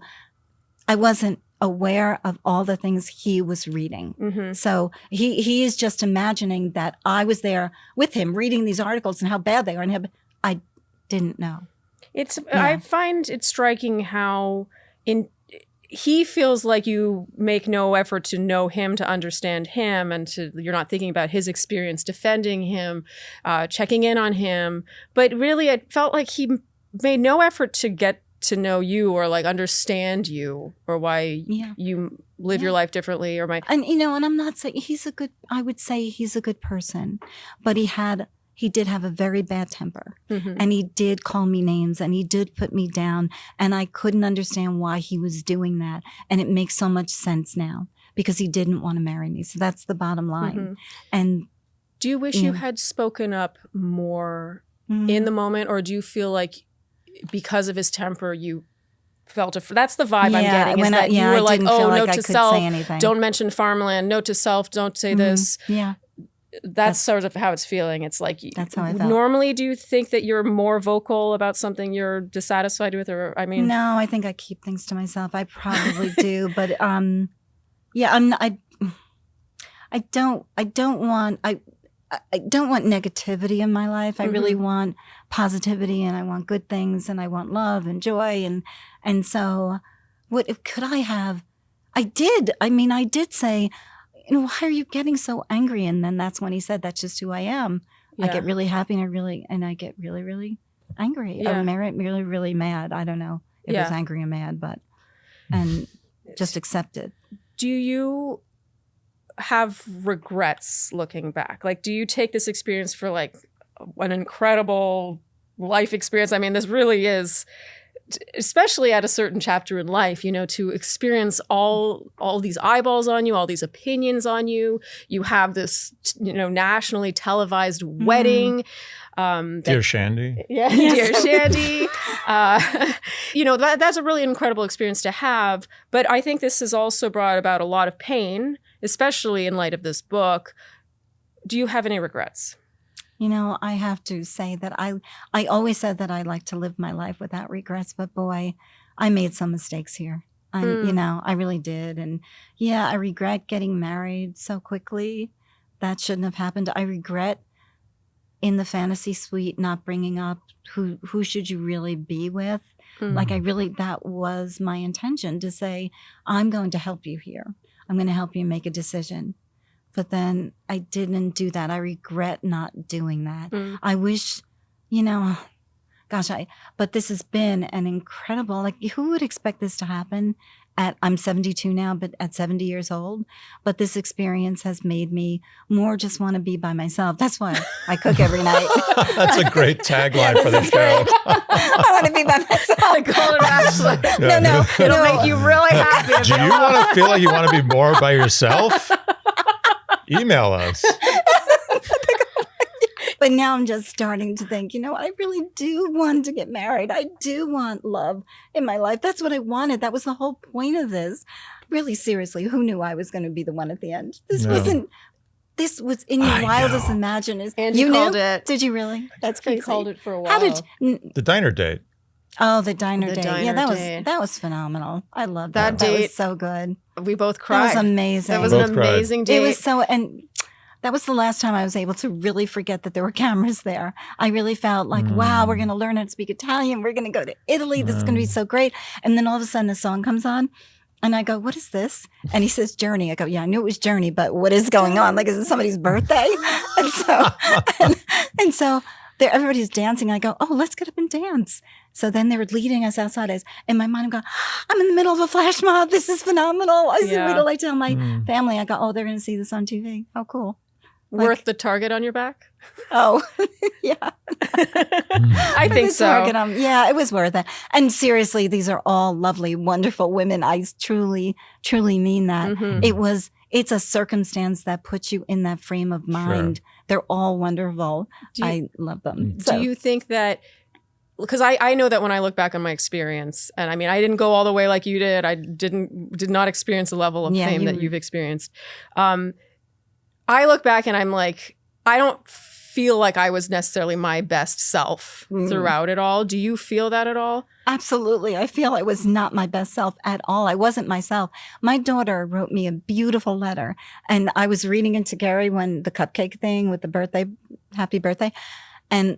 S1: I wasn't aware of all the things he was reading.
S2: Mm-hmm.
S1: So he is just imagining that I was there with him reading these articles and how bad they are. And I didn't know.
S2: I find it striking how he feels like you make no effort to know him, to understand him, and you're not thinking about his experience, defending him, checking in on him. But really, it felt like he made no effort to get to know you or like understand you or why you live your life differently or
S1: and and I'm not saying I would say he's a good person, but he did have a very bad temper, and he did call me names and he did put me down, and I couldn't understand why he was doing that. And it makes so much sense now because he didn't want to marry me. So that's the bottom line. And
S2: do you wish you had spoken up more in the moment, or do you feel like because of his temper, you felt that's the vibe I'm getting. Is that you were like, oh, note to self, don't mention farmland. Note to self, don't say this.
S1: Yeah,
S2: that's sort of how it's feeling. It's like
S1: that's how I felt.
S2: Normally, do you think that you're more vocal about something you're dissatisfied with, or I mean,
S1: no, I think I keep things to myself. I probably do, but I don't want negativity in my life. I really want positivity, and I want good things, and I want love and joy. And so what could I have? I did. I mean, I did say, why are you getting so angry? And then that's when he said, that's just who I am.
S2: Yeah.
S1: I get really happy and I get really, really angry.
S2: Yeah.
S1: I'm really, really mad. I don't know if it's angry or mad, and just accept it.
S2: Do you have regrets looking back? Like, do you take this experience for like an incredible life experience? I mean, this really is, especially at a certain chapter in life, to experience all these eyeballs on you, all these opinions on you. You have this, nationally televised wedding.
S3: Dear Shandy.
S2: Yeah, yes. Dear Shandy. That's a really incredible experience to have. But I think this has also brought about a lot of pain, especially in light of this book. Do you have any regrets?
S1: I have to say that I always said that I like to live my life without regrets, but boy, I made some mistakes here. I really did. And I regret getting married so quickly. That shouldn't have happened. I regret in the fantasy suite not bringing up who should you really be with. Like that was my intention, to say, I'm going to help you here. I'm going to help you make a decision. But then I didn't do that. I regret not doing that. I wish, but this has been an incredible, like, who would expect this to happen I'm 72 now, but at 70 years old. But this experience has made me more just want to be by myself. That's why I cook every night.
S3: That's a great tagline for the show.
S1: I want to be by myself.
S2: The Golden Bachelor.
S1: No.
S2: It'll make you really happy.
S3: Do you want to feel like you want to be more by yourself? Email us.
S1: But now I'm just starting to think, I really do want to get married. I do want love in my life. That's what I wanted. That was the whole point of this. Really, seriously, who knew I was going to be the one at the end? This was in your wildest imagination.
S2: And you called
S1: knew?
S2: it.
S1: Did you really? That's crazy.
S2: He called it for a while.
S1: How did
S3: The diner date.
S1: Oh, the diner date.
S2: diner
S1: Yeah, that was phenomenal. I loved that.
S2: That date,
S1: that was so good.
S2: We both cried.
S1: That was amazing.
S2: That was
S3: Both
S2: an
S3: cried.
S2: amazing date.
S1: It was so, and that was the last time I was able to really forget that there were cameras there. I really felt like, wow, we're going to learn how to speak Italian. We're going to go to Italy. This is going to be so great. And then all of a sudden a song comes on and I go, what is this? And he says, Journey. I go, yeah, I knew it was Journey, but what is going on? Like, is it somebody's birthday? And so there, everybody's dancing. I go, oh, let's get up and dance. So then they were leading us outside. In my mind, I'm going, I'm in the middle of a flash mob. This is phenomenal. I said, wait till I tell my family. I go, oh, they're going to see this on TV. How cool.
S2: worth the target on your back?
S1: Oh, yeah.
S2: I think so.
S1: Yeah, it was worth it. And seriously, these are all lovely, wonderful women. I truly, truly mean that.
S2: Mhm.
S1: It's a circumstance that puts you in that frame of mind.
S3: Sure.
S1: They're all wonderful. I love them.
S2: Do you think that, because I know that when I look back on my experience, and I mean, I didn't go all the way like you did. I did not experience the level of fame that you've experienced. I look back and I'm like, I don't feel like I was necessarily my best self throughout it all. Do you feel that at all?
S1: Absolutely. I feel I was not my best self at all. I wasn't myself. My daughter wrote me a beautiful letter, and I was reading it to Gerry when the cupcake thing with the birthday, happy birthday. And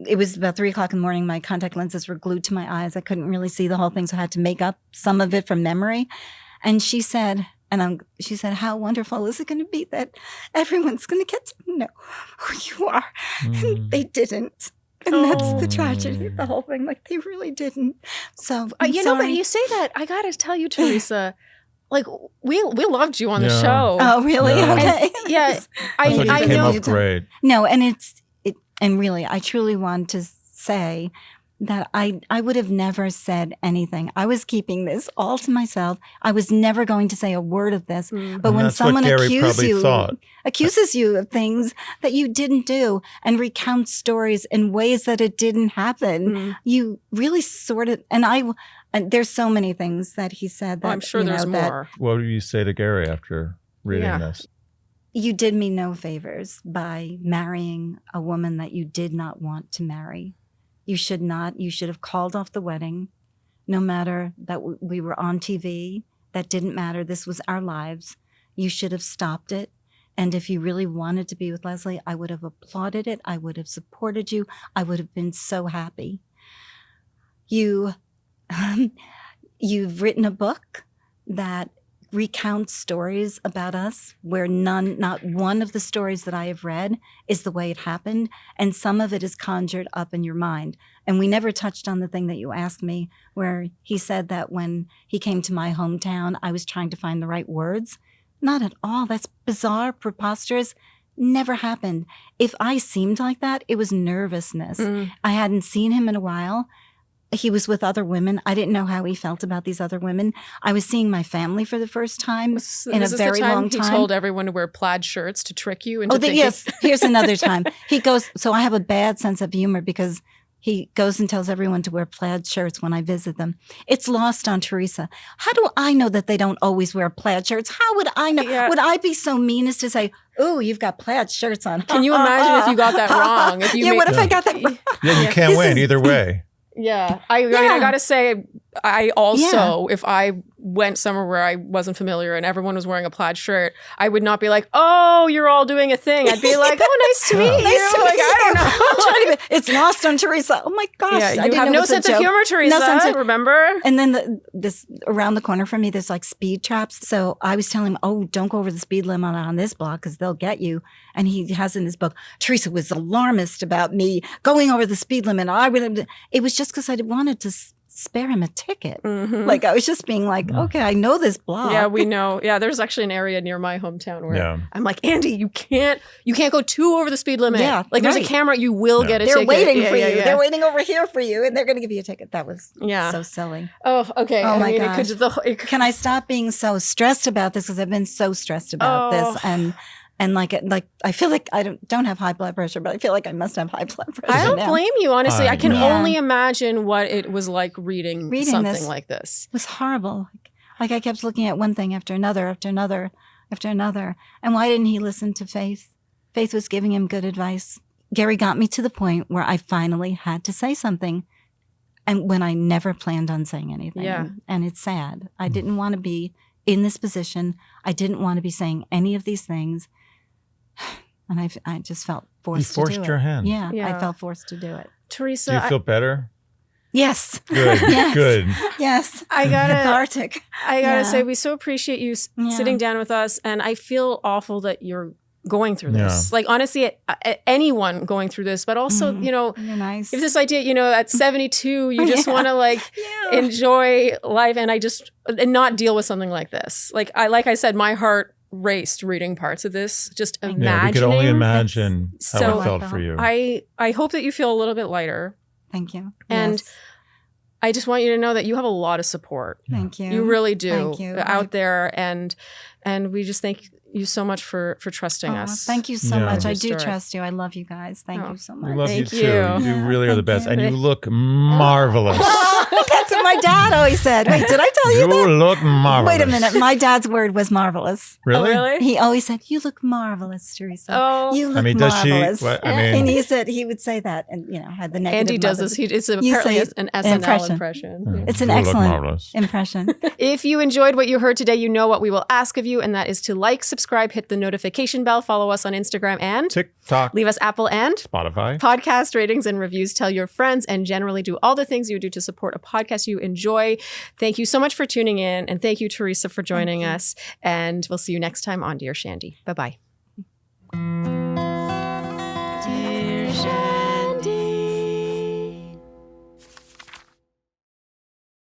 S1: it was about 3:00 in the morning. My contact lenses were glued to my eyes. I couldn't really see the whole thing, so I had to make up some of it from memory. And she said, how wonderful is it going to be that everyone's going to get to know who you are? And they didn't. And that's the tragedy of the whole thing. Like, they really didn't. So,
S2: you know, but you say that, I got to tell you, Theresa, like, we loved you on the show.
S1: Oh, really?
S3: Yeah.
S1: Okay.
S2: Yeah.
S3: I thought
S2: I
S3: you came
S2: know.
S3: off great.
S1: No, and really, I truly want to say that I would have never said anything. I was keeping this all to myself. I was never going to say a word of this. But when someone accuses you of things that you didn't do and recounts stories in ways that it didn't happen, you really sort of, and there's so many things that he said that
S2: I'm sure there's more.
S3: What do you say to Gerry after reading this?
S1: You did me no favors by marrying a woman that you did not want to marry. You should have called off the wedding, no matter that we were on TV. That didn't matter. This was our lives. You should have stopped it. And if you really wanted to be with Leslie, I would have applauded it. I would have supported you. I would have been so happy. You've written a book that recounts stories about us where not one of the stories that I have read is the way it happened. And some of it is conjured up in your mind. And we never touched on the thing that you asked me, where he said that when he came to my hometown, I was trying to find the right words. Not at all. That's bizarre, preposterous. Never happened. If I seemed like that, it was nervousness. I hadn't seen him in a while. He was with other women. I didn't know how he felt about these other women. I was seeing my family for the first time in a very long time.
S2: He told everyone to wear plaid shirts to trick you into thinking.
S1: Yes. Here's another time. He goes, so I have a bad sense of humor because he goes and tells everyone to wear plaid shirts when I visit them. It's lost on Theresa. How do I know that they don't always wear plaid shirts? How would I know? Yeah. Would I be so mean as to say, oh, you've got plaid shirts on?
S2: Can you imagine if you got that wrong?
S1: What if I got that wrong?
S3: Yeah, you can't win either way.
S2: Yeah. I mean, I got to say, I also, if I went somewhere where I wasn't familiar and everyone was wearing a plaid shirt, I would not be like, oh, you're all doing a thing. I'd be like, oh, nice to meet you.
S1: I don't know. It's lost on Theresa. Oh my gosh.
S2: Yeah, you have no sense of humor, Theresa. Remember?
S1: And then this around the corner from me, there's like speed traps. So I was telling him, oh, don't go over the speed limit on this block because they'll get you. And he has in his book, Theresa was alarmist about me going over the speed limit. It was just because I wanted to spare him a ticket. Like, I was just being like, okay, I know this block.
S2: Yeah, we know. Yeah, there's actually an area near my hometown where I'm like, Andy, you can't go too over the speed limit. Yeah, like there's a camera, you will get a ticket.
S1: They're waiting for you. They're waiting over here for you, and they're going to give you a ticket. That was so silly.
S2: Oh, okay.
S1: Oh my gosh. Can I stop being so stressed about this? Because I've been so stressed about this, and like I feel like I don't have high blood pressure, but I feel like I must have high blood pressure.
S2: I don't blame you, honestly. I can only imagine what it was like reading something like this.
S1: It was horrible. Like I kept looking at one thing after another, after another, after another. And why didn't he listen to Faith? Faith was giving him good advice. Gerry got me to the point where I finally had to say something, and when I never planned on saying anything.
S2: Yeah.
S1: And it's sad. I didn't want to be in this position. I didn't want to be saying any of these things. And I just felt forced to do it. You forced
S3: your hand.
S1: Yeah, I felt forced to do it.
S2: Theresa.
S3: Do you feel better?
S1: Yes.
S3: Good.
S1: Yes.
S3: Good.
S1: Yes.
S2: Cathartic. I gotta say, we so appreciate you sitting down with us. And I feel awful that you're going through this. Like, honestly, anyone going through this, but also,
S1: You're nice.
S2: if this idea, at 72, you just want to enjoy life and not deal with something like this. Like I said, my heart raced reading parts of this, just imagining.
S3: Yeah, we could only imagine how
S2: So
S3: it felt for you.
S2: I hope that you feel a little bit lighter.
S1: Thank you.
S2: And
S1: Yes.
S2: I just want you to know that you have a lot of support.
S1: Thank you.
S2: You really do.
S1: Thank you.
S2: Out there. And we just thank you so much for trusting us.
S1: Thank you so
S3: Yeah.
S1: much. I
S2: Your
S1: do
S2: story.
S1: trust you. I love you guys. Thank you so much.
S3: We love
S2: Thank
S3: you
S2: you.
S3: too.
S2: Yeah,
S3: You really are the
S1: thank
S3: best.
S1: you.
S3: And you look marvelous.
S1: That's what my dad always said. Wait, did I tell you that?
S3: You look marvelous.
S1: Wait a minute. My dad's word was marvelous.
S3: Really?
S2: Oh, really?
S1: He always said, "You look marvelous, Theresa.
S2: Oh.
S1: You look
S3: I mean, does she?
S1: marvelous."
S3: What, I mean,
S1: And he would say that, and had the negative.
S2: Andy does
S1: mothers.
S2: this. It's
S1: You
S2: apparently
S1: say
S2: an SNL
S1: impression.
S2: impression.
S1: It's an
S3: you look
S1: excellent
S3: marvelous.
S1: impression.
S2: If you enjoyed what you heard today, you know what we will ask of you, and that is to like, subscribe, hit the notification bell, follow us on Instagram, and
S3: TikTok,
S2: leave us Apple and
S3: Spotify.
S2: podcast ratings and reviews. Tell your friends and generally do all the things you do to support a podcast you enjoy. Thank you so much for tuning in, and thank you, Theresa, for joining us. And we'll see you next time on Dear Shandy. Bye-bye.